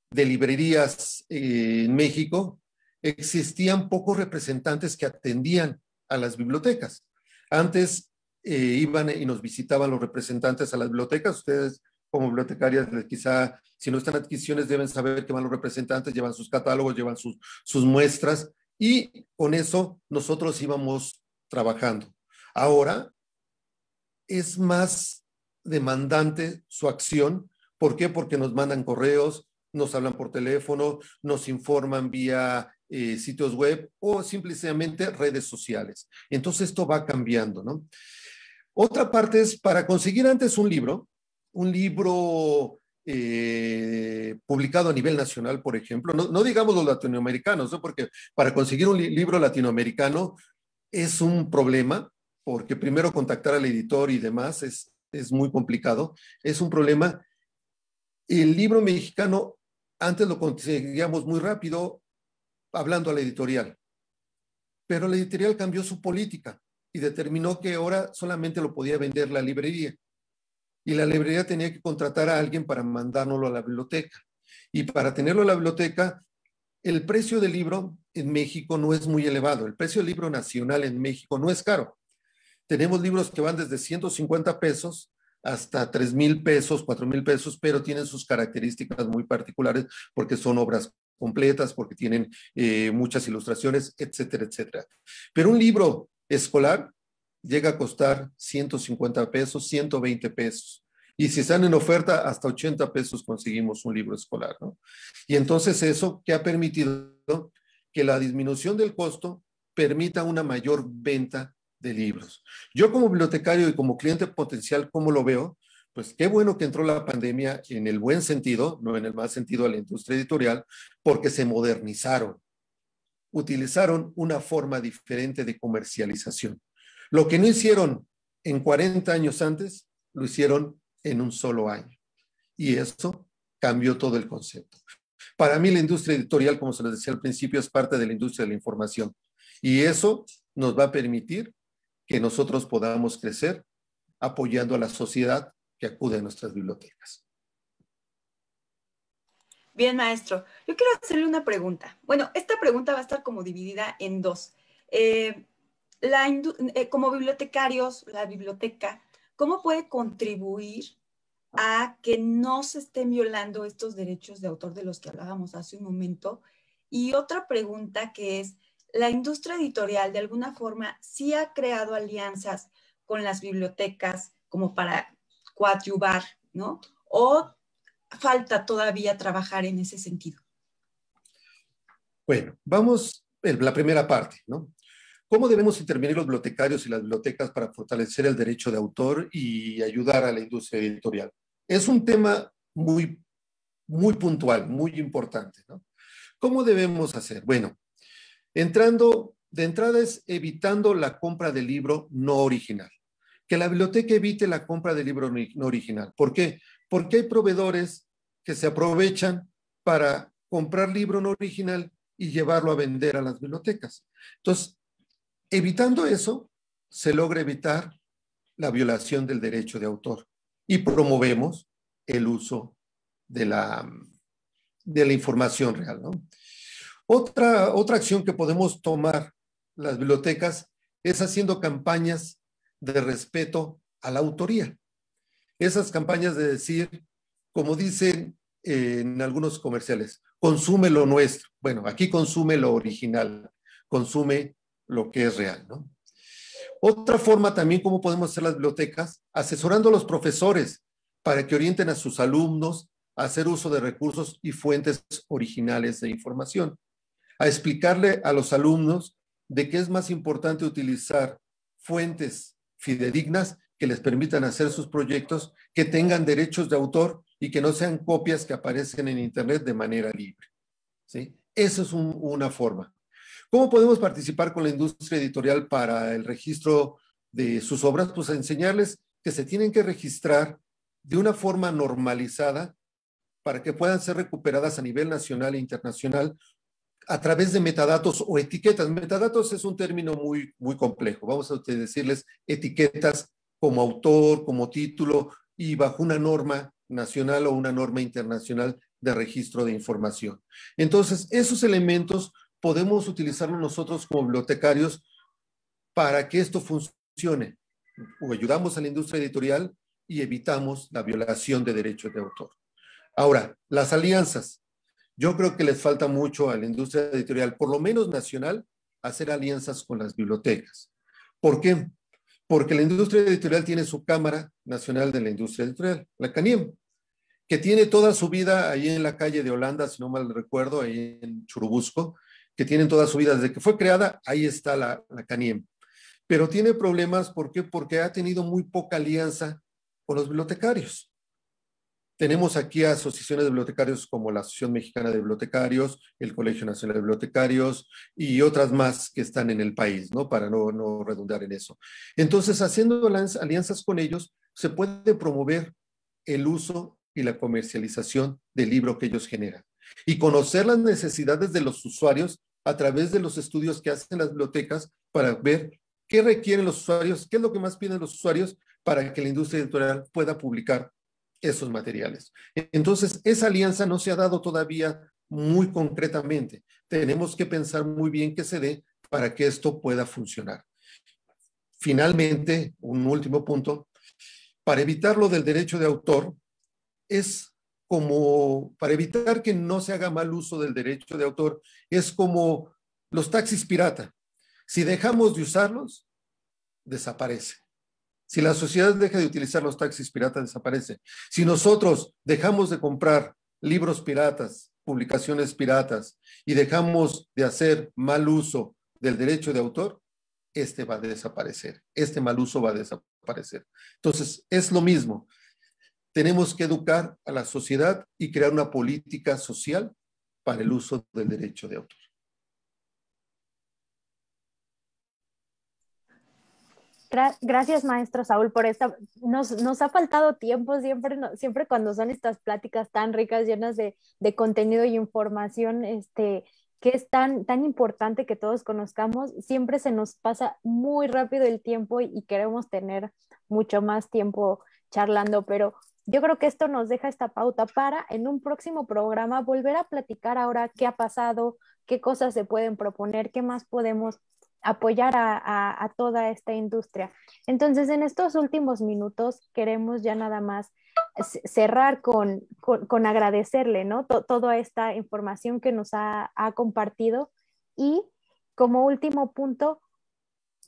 Speaker 5: de librerías en México, existían pocos representantes que atendían a las bibliotecas. Antes iban y nos visitaban los representantes a las bibliotecas. Ustedes, como bibliotecarias, quizá, si no están en adquisiciones, deben saber que van los representantes, llevan sus catálogos, llevan sus muestras, y con eso nosotros íbamos trabajando. Ahora es más demandante su acción. ¿Por qué? Porque nos mandan correos, nos hablan por teléfono, nos informan vía sitios web o simplemente redes sociales. Entonces esto va cambiando, ¿no? Otra parte es para conseguir antes un libro publicado a nivel nacional, por ejemplo, no digamos los latinoamericanos, ¿no? Porque para conseguir un libro latinoamericano es un problema, porque primero contactar al editor y demás es muy complicado, es un problema. El libro mexicano antes lo conseguíamos muy rápido hablando a la editorial, pero la editorial cambió su política y determinó que ahora solamente lo podía vender la librería, y la librería tenía que contratar a alguien para mandárnoslo a la biblioteca, y para tenerlo en la biblioteca el precio del libro en México no es muy elevado. El precio del libro nacional en México no es caro. Tenemos libros que van desde 150 pesos hasta 3,000 pesos, 4,000 pesos, pero tienen sus características muy particulares porque son obras completas, porque tienen muchas ilustraciones, etcétera, etcétera. Pero un libro escolar llega a costar 150 pesos, 120 pesos. Y si están en oferta, hasta 80 pesos conseguimos un libro escolar, ¿no? Y entonces eso que ha permitido que la disminución del costo permita una mayor venta de libros. Yo como bibliotecario y como cliente potencial, ¿cómo lo veo? Pues qué bueno que entró la pandemia en el buen sentido, no en el mal sentido a la industria editorial, porque se modernizaron, utilizaron una forma diferente de comercialización. Lo que no hicieron en 40 años antes, lo hicieron en un solo año. Y eso cambió todo el concepto. Para mí la industria editorial, como se les decía al principio, es parte de la industria de la información. Y eso nos va a permitir que nosotros podamos crecer apoyando a la sociedad que acude a nuestras bibliotecas.
Speaker 4: Bien, maestro. Yo quiero hacerle una pregunta. Bueno, esta pregunta va a estar como dividida en dos. Como bibliotecarios, la biblioteca, ¿cómo puede contribuir a que no se estén violando estos derechos de autor de los que hablábamos hace un momento? Y otra pregunta que es, ¿la industria editorial de alguna forma sí ha creado alianzas con las bibliotecas como para coadyuvar, ¿no? ¿O falta todavía trabajar en ese sentido?
Speaker 5: Bueno, vamos a la primera parte, ¿no? ¿Cómo debemos intervenir los bibliotecarios y las bibliotecas para fortalecer el derecho de autor y ayudar a la industria editorial? Es un tema muy puntual, muy importante, ¿no? ¿Cómo debemos hacer? Bueno, de entrada es evitando la compra de libro no original. Que la biblioteca evite la compra de libro no original. ¿Por qué? Porque hay proveedores que se aprovechan para comprar libro no original y llevarlo a vender a las bibliotecas. Entonces, evitando eso, se logra evitar la violación del derecho de autor y promovemos el uso de la información real, ¿no? Otra acción que podemos tomar las bibliotecas es haciendo campañas de respeto a la autoría. Esas campañas de decir, como dicen en algunos comerciales, consume lo nuestro. Bueno, aquí consume lo original, consume lo que es real, ¿no? Otra forma también, ¿cómo podemos hacer las bibliotecas? Asesorando a los profesores para que orienten a sus alumnos a hacer uso de recursos y fuentes originales de información. A explicarle a los alumnos de que es más importante utilizar fuentes fidedignas que les permitan hacer sus proyectos, que tengan derechos de autor y que no sean copias que aparecen en Internet de manera libre, ¿sí? Esa es una forma. ¿Cómo podemos participar con la industria editorial para el registro de sus obras? Pues a enseñarles que se tienen que registrar de una forma normalizada para que puedan ser recuperadas a nivel nacional e internacional a través de metadatos o etiquetas. Metadatos es un término muy complejo. Vamos a decirles etiquetas como autor, como título y bajo una norma nacional o una norma internacional de registro de información. Entonces, esos elementos podemos utilizarlos nosotros como bibliotecarios para que esto funcione. O ayudamos a la industria editorial y evitamos la violación de derechos de autor. Ahora, las alianzas. Yo creo que les falta mucho a la industria editorial, por lo menos nacional, hacer alianzas con las bibliotecas. ¿Por qué? Porque la industria editorial tiene su Cámara Nacional de la Industria Editorial, la CANIEM, que tiene toda su vida ahí en la calle de Holanda, si no mal recuerdo, ahí en Churubusco, que tienen toda su vida desde que fue creada, ahí está la CANIEM. Pero tiene problemas, ¿por qué? Porque ha tenido muy poca alianza con los bibliotecarios. Tenemos aquí asociaciones de bibliotecarios como la Asociación Mexicana de Bibliotecarios, el Colegio Nacional de Bibliotecarios y otras más que están en el país, ¿no? Para no redundar en eso. Entonces, haciendo alianzas con ellos, se puede promover el uso y la comercialización del libro que ellos generan y conocer las necesidades de los usuarios a través de los estudios que hacen las bibliotecas para ver qué requieren los usuarios, qué es lo que más piden los usuarios para que la industria editorial pueda publicar esos materiales. Entonces, esa alianza no se ha dado todavía muy concretamente. Tenemos que pensar muy bien qué se dé para que esto pueda funcionar. Finalmente, un último punto, para evitar lo del derecho de autor, es como, para evitar que no se haga mal uso del derecho de autor, es como los taxis pirata. Si dejamos de usarlos, desaparecen. Si la sociedad deja de utilizar los taxis piratas, desaparece. Si nosotros dejamos de comprar libros piratas, publicaciones piratas, y dejamos de hacer mal uso del derecho de autor, este va a desaparecer. Este mal uso va a desaparecer. Entonces, es lo mismo. Tenemos que educar a la sociedad y crear una política social para el uso del derecho de autor.
Speaker 3: Gracias, maestro Saúl, por esta. Nos ha faltado tiempo siempre cuando son estas pláticas tan ricas, llenas de contenido y información, que es tan importante que todos conozcamos. Siempre se nos pasa muy rápido el tiempo y queremos tener mucho más tiempo charlando, pero yo creo que esto nos deja esta pauta para en un próximo programa volver a platicar ahora qué ha pasado, qué cosas se pueden proponer, qué más podemos apoyar a toda esta industria. Entonces, en estos últimos minutos queremos ya nada más cerrar con agradecerle, ¿no? Toda esta información que nos ha compartido y como último punto,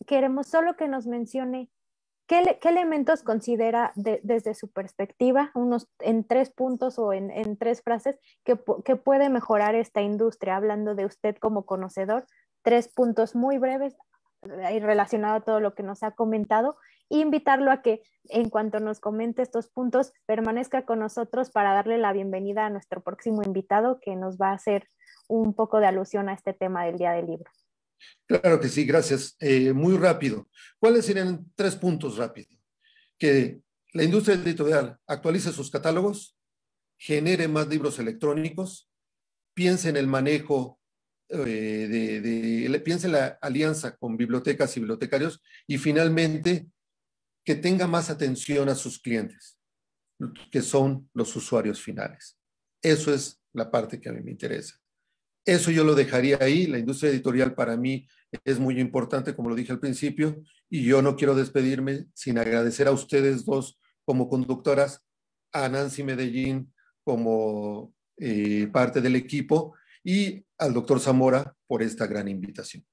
Speaker 3: queremos solo que nos mencione qué elementos considera desde su perspectiva, en 3 puntos o en 3 frases, que puede mejorar esta industria, hablando de usted como conocedor. 3 puntos muy breves y relacionado a todo lo que nos ha comentado, e invitarlo a que en cuanto nos comente estos puntos permanezca con nosotros para darle la bienvenida a nuestro próximo invitado que nos va a hacer un poco de alusión a este tema del Día del Libro.
Speaker 5: Claro que sí, gracias. Muy rápido. ¿Cuáles serían 3 puntos rápidos? Que la industria editorial actualice sus catálogos, genere más libros electrónicos, piense en el manejo piense en la alianza con bibliotecas y bibliotecarios y finalmente que tenga más atención a sus clientes, que son los usuarios finales. Eso es la parte que a mí me interesa. Eso yo lo dejaría ahí. La industria editorial para mí es muy importante, como lo dije al principio, y yo no quiero despedirme sin agradecer a ustedes dos como conductoras, a Nancy Medellín como parte del equipo, y al doctor Zamora por esta gran invitación.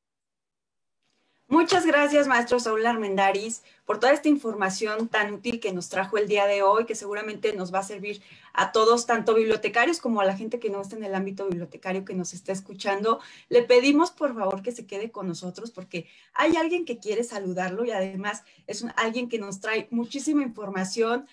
Speaker 4: Muchas gracias, maestro Saúl Armendáriz, por toda esta información tan útil que nos trajo el día de hoy, que seguramente nos va a servir a todos, tanto bibliotecarios como a la gente que no está en el ámbito bibliotecario que nos está escuchando. Le pedimos, por favor, que se quede con nosotros porque hay alguien que quiere saludarlo y además es alguien que nos trae muchísima información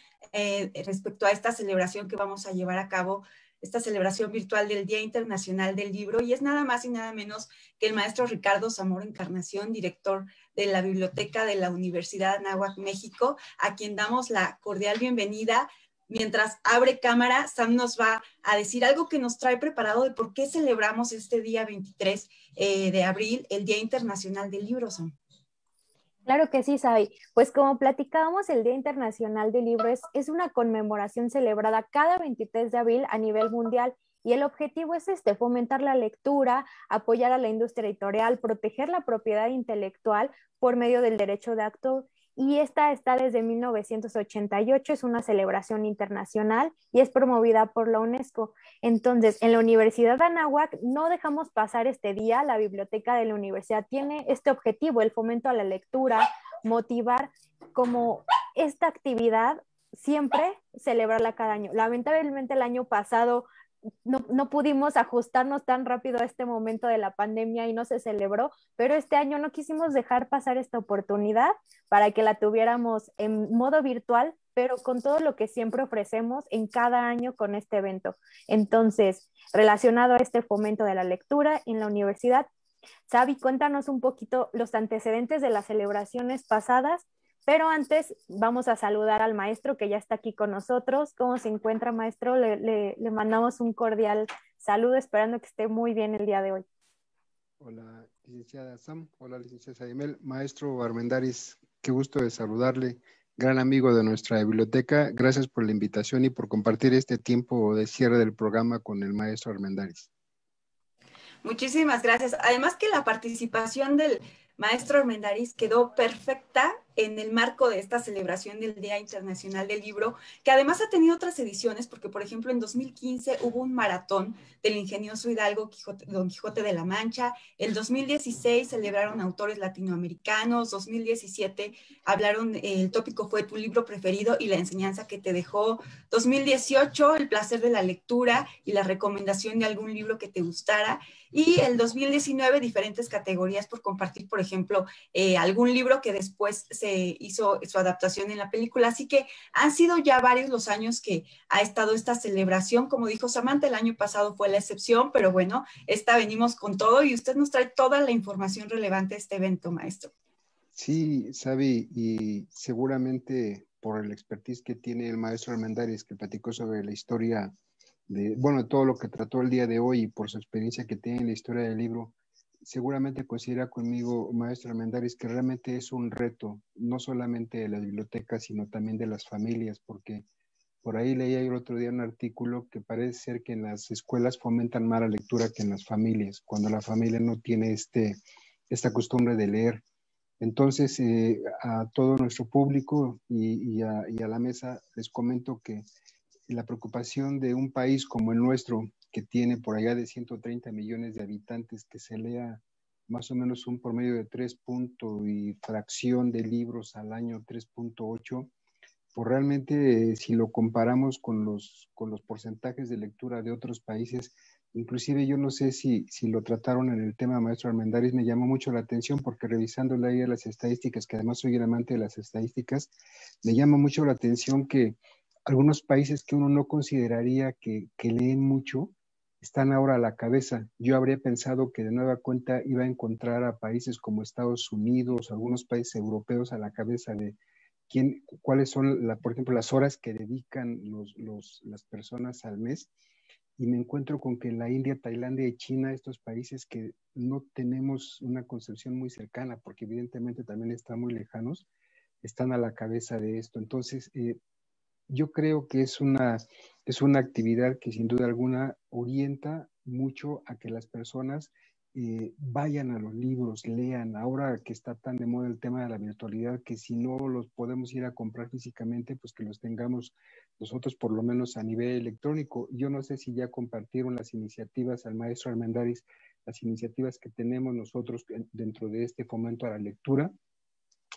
Speaker 4: respecto a esta celebración que vamos a llevar a cabo, esta celebración virtual del Día Internacional del Libro, y es nada más y nada menos que el maestro Ricardo Zamora Encarnación, director de la Biblioteca de la Universidad Anáhuac, México, a quien damos la cordial bienvenida. Mientras abre cámara, Sam nos va a decir algo que nos trae preparado de por qué celebramos este día 23 de abril, el Día Internacional del Libro, Sam.
Speaker 3: Claro que sí, Sabi. Pues como platicábamos, el Día Internacional del Libro es una conmemoración celebrada cada 23 de abril a nivel mundial y el objetivo es fomentar la lectura, apoyar a la industria editorial, proteger la propiedad intelectual por medio del derecho de autor. Y esta está desde 1988, es una celebración internacional y es promovida por la UNESCO. Entonces, en la Universidad de Anáhuac no dejamos pasar este día. La biblioteca de la universidad tiene este objetivo, el fomento a la lectura, motivar como esta actividad, siempre celebrarla cada año. Lamentablemente el año pasado no pudimos ajustarnos tan rápido a este momento de la pandemia y no se celebró, pero este año no quisimos dejar pasar esta oportunidad para que la tuviéramos en modo virtual, pero con todo lo que siempre ofrecemos en cada año con este evento. Entonces, relacionado a este fomento de la lectura en la universidad, Sabi, cuéntanos un poquito los antecedentes de las celebraciones pasadas. Pero antes vamos a saludar al maestro que ya está aquí con nosotros. ¿Cómo se encuentra, maestro? Le mandamos un cordial saludo, esperando que esté muy bien el día de hoy.
Speaker 6: Hola, licenciada Sam. Hola, licenciada Saimel. Maestro Armendáriz, qué gusto de saludarle. Gran amigo de nuestra biblioteca. Gracias por la invitación y por compartir este tiempo de cierre del programa con el maestro Armendáriz.
Speaker 4: Muchísimas gracias. Además que la participación del maestro Armendáriz quedó perfecta en el marco de esta celebración del Día Internacional del Libro, que además ha tenido otras ediciones, porque por ejemplo en 2015 hubo un maratón del ingenioso Hidalgo Don Quijote de la Mancha, en 2016 celebraron autores latinoamericanos, 2017 hablaron, el tópico fue tu libro preferido y la enseñanza que te dejó, 2018 el placer de la lectura y la recomendación de algún libro que te gustara, y el 2019 diferentes categorías por compartir, por ejemplo, algún libro que después se hizo su adaptación en la película. Así que han sido ya varios los años que ha estado esta celebración. Como dijo Samantha, el año pasado fue la excepción, pero bueno, esta venimos con todo y usted nos trae toda la información relevante de este evento, maestro.
Speaker 6: Sí, Sabi, y seguramente por el expertise que tiene el maestro Armendáriz, que platicó sobre la historia de, bueno, todo lo que trató el día de hoy y por su experiencia que tiene en la historia del libro, seguramente coincidirá conmigo, maestro Armendáriz, que realmente es un reto, no solamente de las bibliotecas, sino también de las familias, porque por ahí leía el otro día un artículo que parece ser que en las escuelas fomentan más la lectura que en las familias, cuando la familia no tiene esta costumbre de leer. Entonces, a todo nuestro público y a la mesa les comento que la preocupación de un país como el nuestro, que tiene por allá de 130 millones de habitantes, que se lea más o menos un promedio de 3 punto y fracción de libros al año, 3.8, pues realmente si lo comparamos con los porcentajes de lectura de otros países, inclusive yo no sé si lo trataron en el tema, maestro Armendáriz, me llamó mucho la atención porque revisando ahí las estadísticas, que además soy un amante de las estadísticas, me llama mucho la atención que algunos países que uno no consideraría que leen mucho, están ahora a la cabeza. Yo habría pensado que de nueva cuenta iba a encontrar a países como Estados Unidos, algunos países europeos a la cabeza de cuáles son, por ejemplo, las horas que dedican las personas al mes. Y me encuentro con que la India, Tailandia y China, estos países que no tenemos una concepción muy cercana, porque evidentemente también están muy lejanos, están a la cabeza de esto. Entonces, yo creo que es una actividad que sin duda alguna orienta mucho a que las personas vayan a los libros, lean. Ahora que está tan de moda el tema de la virtualidad, que si no los podemos ir a comprar físicamente, pues que los tengamos nosotros por lo menos a nivel electrónico. Yo no sé si ya compartieron las iniciativas al maestro Armendáriz, las iniciativas que tenemos nosotros dentro de este fomento a la lectura.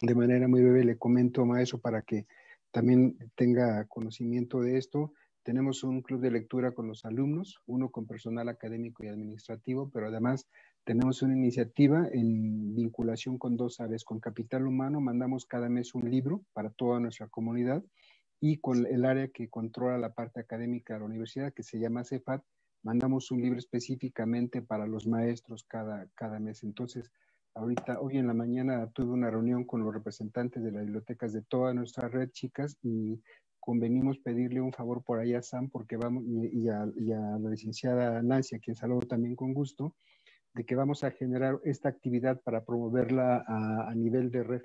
Speaker 6: De manera muy breve le comento, maestro, para que también tenga conocimiento de esto. Tenemos un club de lectura con los alumnos, uno con personal académico y administrativo, pero además tenemos una iniciativa en vinculación con dos áreas. Con Capital Humano mandamos cada mes un libro para toda nuestra comunidad, y con el área que controla la parte académica de la universidad, que se llama CEPAD, mandamos un libro específicamente para los maestros cada mes. Entonces, hoy en la mañana tuve una reunión con los representantes de las bibliotecas de toda nuestra red, chicas, y convenimos pedirle un favor por ahí a Sam, porque vamos, y a la licenciada Nancy, a quien saludo también con gusto, de que vamos a generar esta actividad para promoverla a nivel de red.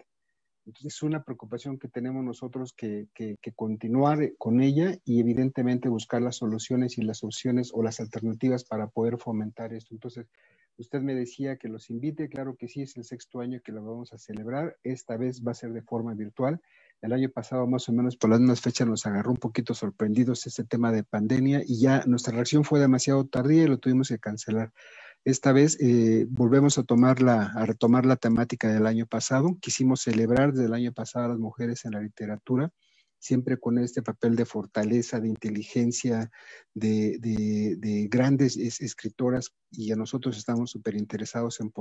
Speaker 6: Entonces es una preocupación que tenemos nosotros que continuar con ella y evidentemente buscar las soluciones y las opciones o las alternativas para poder fomentar esto. Entonces, usted me decía que los invite, claro que sí, es el 6º año que lo vamos a celebrar. Esta vez va a ser de forma virtual. El año pasado, más o menos por las mismas fechas, nos agarró un poquito sorprendidos este tema de pandemia y ya nuestra reacción fue demasiado tardía y lo tuvimos que cancelar. Esta vez volvemos a retomar la temática del año pasado. Quisimos celebrar desde el año pasado a las mujeres en la literatura, siempre con este papel de fortaleza, de inteligencia, de grandes escritoras, y a nosotros estamos súper interesados en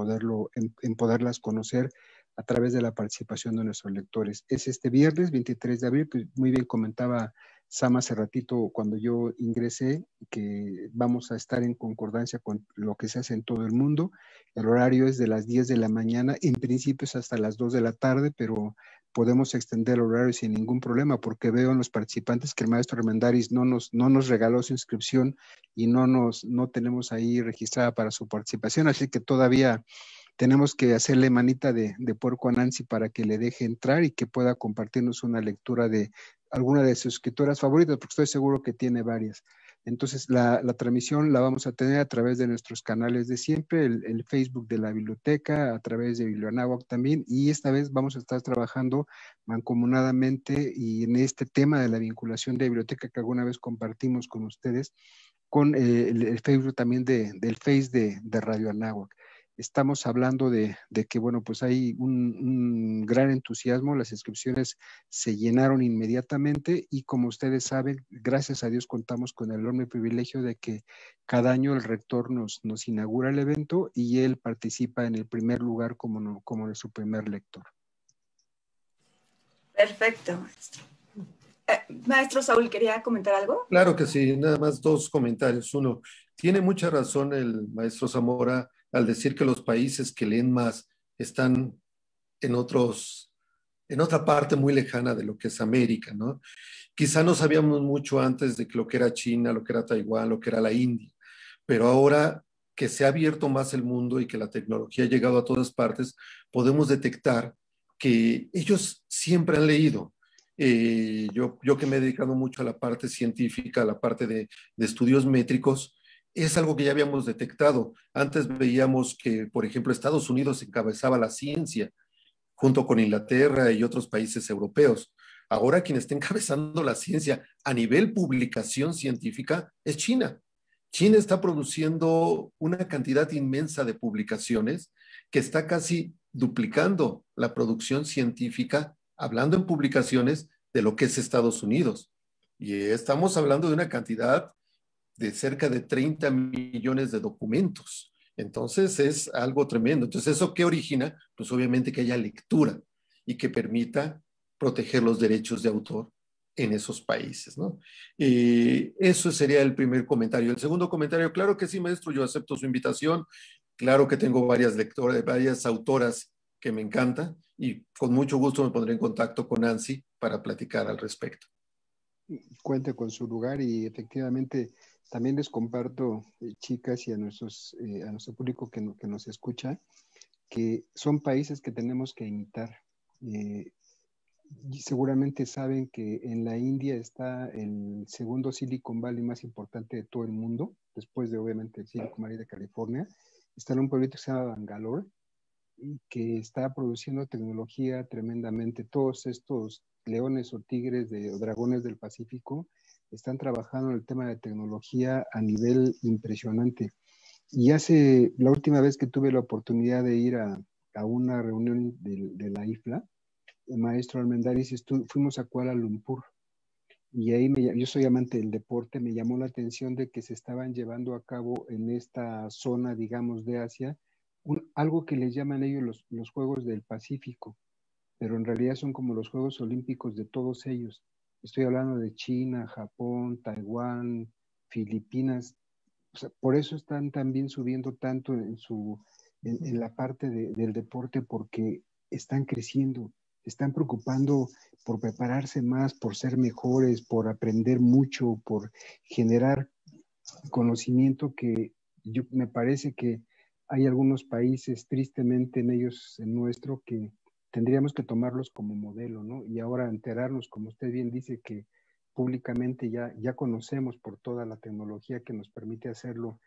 Speaker 6: poderlas conocer a través de la participación de nuestros lectores. Es este viernes 23 de abril, pues muy bien comentaba Sam hace ratito cuando yo ingresé, que vamos a estar en concordancia con lo que se hace en todo el mundo. El horario es de las 10 de la mañana, en principio es hasta las 2 de la tarde, pero podemos extender el horario sin ningún problema, porque veo en los participantes que el maestro Armendáriz no nos regaló su inscripción y no tenemos ahí registrada para su participación, así que todavía tenemos que hacerle manita de puerco a Nancy para que le deje entrar y que pueda compartirnos una lectura de alguna de sus escritoras favoritas, porque estoy seguro que tiene varias. Entonces, la transmisión la vamos a tener a través de nuestros canales de siempre, el Facebook de la biblioteca, a través de Biblioanáhuac también, y esta vez vamos a estar trabajando mancomunadamente y en este tema de la vinculación de biblioteca que alguna vez compartimos con ustedes, con el Facebook también del Face de Radio Anáhuac. Estamos hablando de que, bueno, pues hay un gran entusiasmo, las inscripciones se llenaron inmediatamente y como ustedes saben, gracias a Dios contamos con el enorme privilegio de que cada año el rector nos inaugura el evento y él participa en el primer lugar como su primer lector.
Speaker 4: Perfecto, maestro. Maestro Saúl, ¿quería comentar algo?
Speaker 5: Claro que sí, nada más dos comentarios. Uno, tiene mucha razón el maestro Zamora al decir que los países que leen más están en otra parte muy lejana de lo que es América, ¿no? Quizá no sabíamos mucho antes de lo que era China, lo que era Taiwán, lo que era la India, pero ahora que se ha abierto más el mundo y que la tecnología ha llegado a todas partes, podemos detectar que ellos siempre han leído. Yo que me he dedicado mucho a la parte científica, a la parte de estudios métricos, es algo que ya habíamos detectado. Antes veíamos que, por ejemplo, Estados Unidos encabezaba la ciencia junto con Inglaterra y otros países europeos. Ahora quien está encabezando la ciencia a nivel publicación científica es China. China está produciendo una cantidad inmensa de publicaciones que está casi duplicando la producción científica, hablando en publicaciones de lo que es Estados Unidos. Y estamos hablando de una cantidad de cerca de 30 millones de documentos. Entonces es algo tremendo. Entonces, ¿eso qué origina? Pues obviamente que haya lectura y que permita proteger los derechos de autor en esos países, ¿no? Eso sería el primer comentario. El segundo comentario, claro que sí, maestro, yo acepto su invitación. Claro que tengo varias lectoras, varias autoras que me encantan y con mucho gusto me pondré en contacto con Nancy para platicar al respecto.
Speaker 6: Cuente con su lugar y efectivamente también les comparto, chicas, y a nuestro público que nos escucha, que son países que tenemos que imitar. Y seguramente saben que en la India está el segundo Silicon Valley más importante de todo el mundo, después de obviamente el Silicon Valley de California. Está en un pueblito que se llama Bangalore, que está produciendo tecnología tremendamente. Todos estos leones o tigres o dragones del Pacífico están trabajando en el tema de tecnología a nivel impresionante. Y la última vez que tuve la oportunidad de ir a una reunión de la IFLA, el maestro Armendáriz, fuimos a Kuala Lumpur. Y ahí yo soy amante del deporte, me llamó la atención de que se estaban llevando a cabo en esta zona, digamos, de Asia, algo que les llaman ellos los Juegos del Pacífico, pero en realidad son como los Juegos Olímpicos de todos ellos. Estoy hablando de China, Japón, Taiwán, Filipinas. O sea, por eso están también subiendo tanto en la parte del deporte, porque están creciendo, están preocupando por prepararse más, por ser mejores, por aprender mucho, por generar conocimiento que me parece que hay algunos países, tristemente en ellos, en nuestro, que tendríamos que tomarlos como modelo, ¿no? Y ahora enterarnos, como usted bien dice, que públicamente ya conocemos por toda la tecnología que nos permite hacerlo,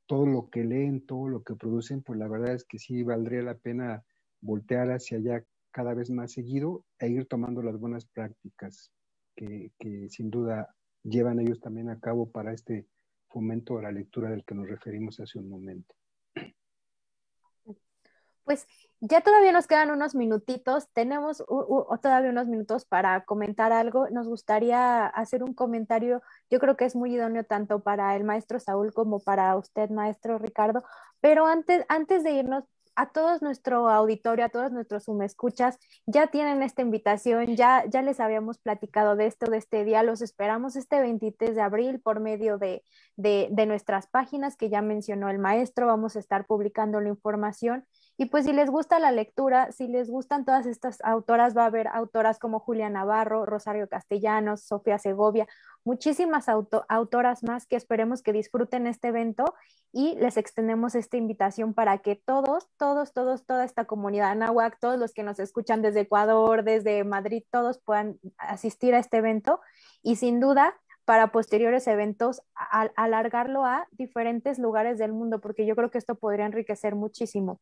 Speaker 6: todo lo que leen, todo lo que producen, pues la verdad es que sí valdría la pena voltear hacia allá cada vez más seguido e ir tomando las buenas prácticas que sin duda llevan ellos también a cabo para este fomento a la lectura del que nos referimos hace un momento.
Speaker 3: Pues ya todavía nos quedan unos minutitos, tenemos todavía unos minutos para comentar algo. Nos gustaría hacer un comentario, yo creo que es muy idóneo tanto para el maestro Saúl como para usted, maestro Ricardo, pero antes de irnos, a todos nuestro auditorio, a todos nuestros escuchas, ya tienen esta invitación, ya les habíamos platicado de este día, los esperamos este 23 de abril por medio de nuestras páginas que ya mencionó el maestro, vamos a estar publicando la información. Y pues si les gusta la lectura, si les gustan todas estas autoras, va a haber autoras como Julia Navarro, Rosario Castellanos, Sofía Segovia, muchísimas autoras más que esperemos que disfruten este evento y les extendemos esta invitación para que toda esta comunidad anáhuac, todos los que nos escuchan desde Ecuador, desde Madrid, todos puedan asistir a este evento y sin duda para posteriores eventos, alargarlo a diferentes lugares del mundo, porque yo creo que esto podría enriquecer muchísimo.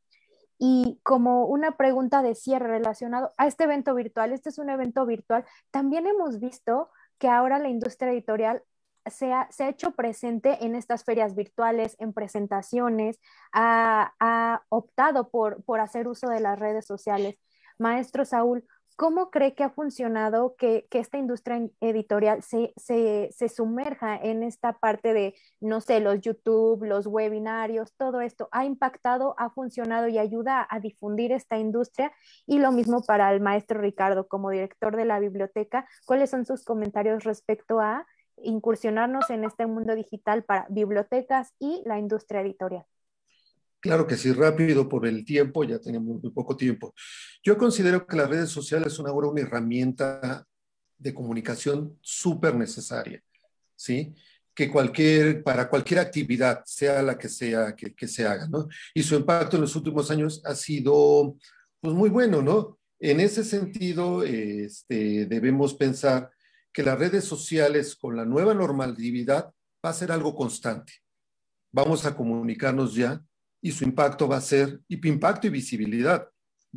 Speaker 3: Y como una pregunta de cierre relacionado a este evento virtual, este es un evento virtual, también hemos visto que ahora la industria editorial se ha hecho presente en estas ferias virtuales, en presentaciones, ha optado por hacer uso de las redes sociales. Maestro Saúl, ¿cómo cree que ha funcionado que esta industria editorial se sumerja en esta parte de, no sé, los YouTube, los webinarios, todo esto? ¿Ha impactado, ha funcionado y ayuda a difundir esta industria? Y lo mismo para el maestro Ricardo, como director de la biblioteca, ¿cuáles son sus comentarios respecto a incursionarnos en este mundo digital para bibliotecas y la industria editorial?
Speaker 5: Claro que sí, rápido por el tiempo, ya tenemos muy poco tiempo. Yo considero que las redes sociales son ahora una herramienta de comunicación súper necesaria, ¿sí? Que para cualquier actividad, sea la que sea que se haga, ¿no? Y su impacto en los últimos años ha sido, pues, muy bueno, ¿no? En ese sentido, debemos pensar que las redes sociales con la nueva normalidad va a ser algo constante. Vamos a comunicarnos ya y su impacto va a ser, impacto y visibilidad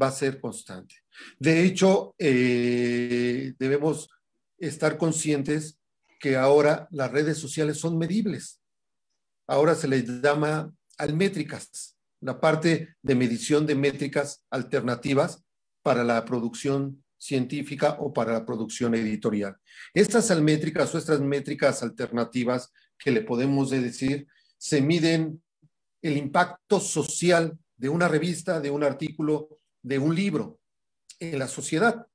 Speaker 5: va a ser constante. De hecho, debemos estar conscientes que ahora las redes sociales son medibles. Ahora se les llama almétricas, la parte de medición de métricas alternativas para la producción científica o para la producción editorial. Estas almétricas o estas métricas alternativas que le podemos decir, se miden el impacto social de una revista, de un artículo, de un libro en la sociedad.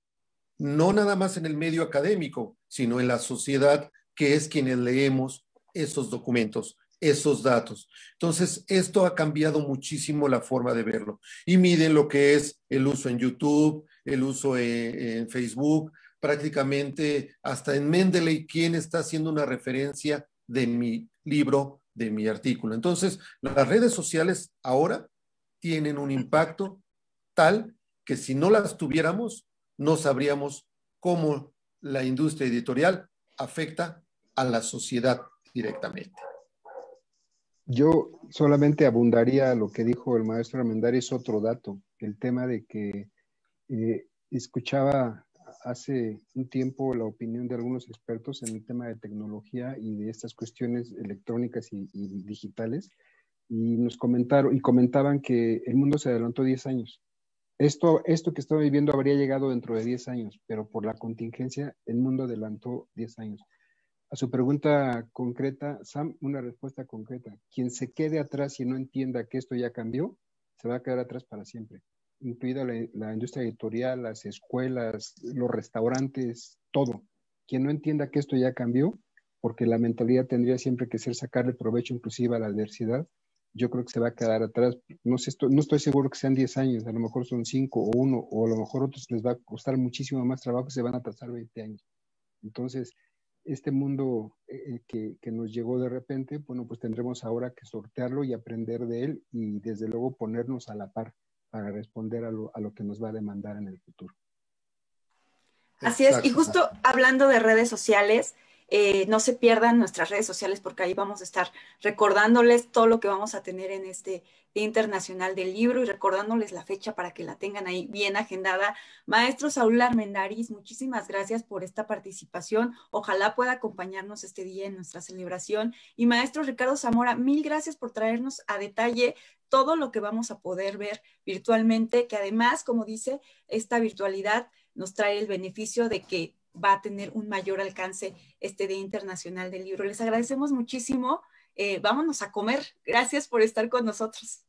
Speaker 5: No nada más en el medio académico, sino en la sociedad, que es quienes leemos esos documentos, esos datos. Entonces, esto ha cambiado muchísimo la forma de verlo. Y miden lo que es el uso en YouTube, el uso en Facebook, prácticamente hasta en Mendeley, quién está haciendo una referencia de mi libro, de mi artículo. Entonces, las redes sociales ahora tienen un impacto tal que si no las tuviéramos, no sabríamos cómo la industria editorial afecta a la sociedad directamente.
Speaker 6: Yo solamente abundaría a lo que dijo el maestro Armendáriz, otro dato, el tema de que escuchaba hace un tiempo la opinión de algunos expertos en el tema de tecnología y de estas cuestiones electrónicas y digitales, y comentaban que el mundo se adelantó 10 años. Esto que estamos viviendo habría llegado dentro de 10 años, pero por la contingencia el mundo adelantó 10 años. A su pregunta concreta, Sam, una respuesta concreta. Quien se quede atrás y no entienda que esto ya cambió, se va a quedar atrás para siempre, incluida la industria editorial, las escuelas, los restaurantes, todo. Quien no entienda que esto ya cambió, porque la mentalidad tendría siempre que ser sacarle provecho inclusive a la adversidad, yo creo que se va a quedar atrás. No estoy seguro que sean 10 años, a lo mejor son 5 o 1, o a lo mejor a otros les va a costar muchísimo más trabajo y se van a atrasar 20 años. Entonces, este mundo que nos llegó de repente, bueno, pues tendremos ahora que sortearlo y aprender de él y desde luego ponernos a la par para responder a lo que nos va a demandar en el futuro.
Speaker 4: Así es, y justo hablando de redes sociales, no se pierdan nuestras redes sociales porque ahí vamos a estar recordándoles todo lo que vamos a tener en este Día Internacional del Libro y recordándoles la fecha para que la tengan ahí bien agendada. Maestro Saúl Armendáriz, muchísimas gracias por esta participación. Ojalá pueda acompañarnos este día en nuestra celebración. Y maestro Ricardo Zamora, mil gracias por traernos a detalle todo lo que vamos a poder ver virtualmente, que además, como dice, esta virtualidad nos trae el beneficio de que va a tener un mayor alcance este Día Internacional del Libro. Les agradecemos muchísimo. Vámonos a comer. Gracias por estar con nosotros.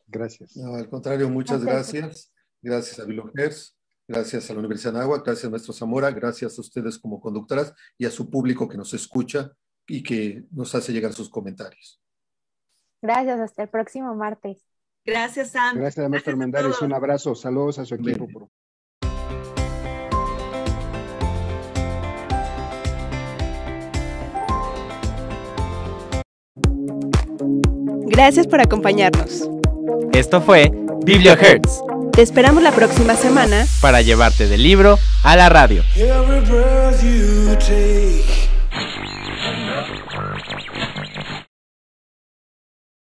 Speaker 6: Gracias.
Speaker 5: No, al contrario, muchas gracias. Gracias a BiblioHertz, gracias a la Universidad de Anáhuac, gracias a maestro Zamora, gracias a ustedes como conductoras y a su público que nos escucha y que nos hace llegar sus comentarios.
Speaker 3: Gracias, hasta el próximo martes.
Speaker 4: Gracias, Sam.
Speaker 6: Gracias, maestro Armendáriz. Un abrazo. Saludos a su equipo.
Speaker 5: Bien.
Speaker 2: Gracias por acompañarnos.
Speaker 1: Esto fue BiblioHertz,
Speaker 2: Te esperamos la próxima semana
Speaker 1: para llevarte del libro a la radio.
Speaker 7: Every breath you take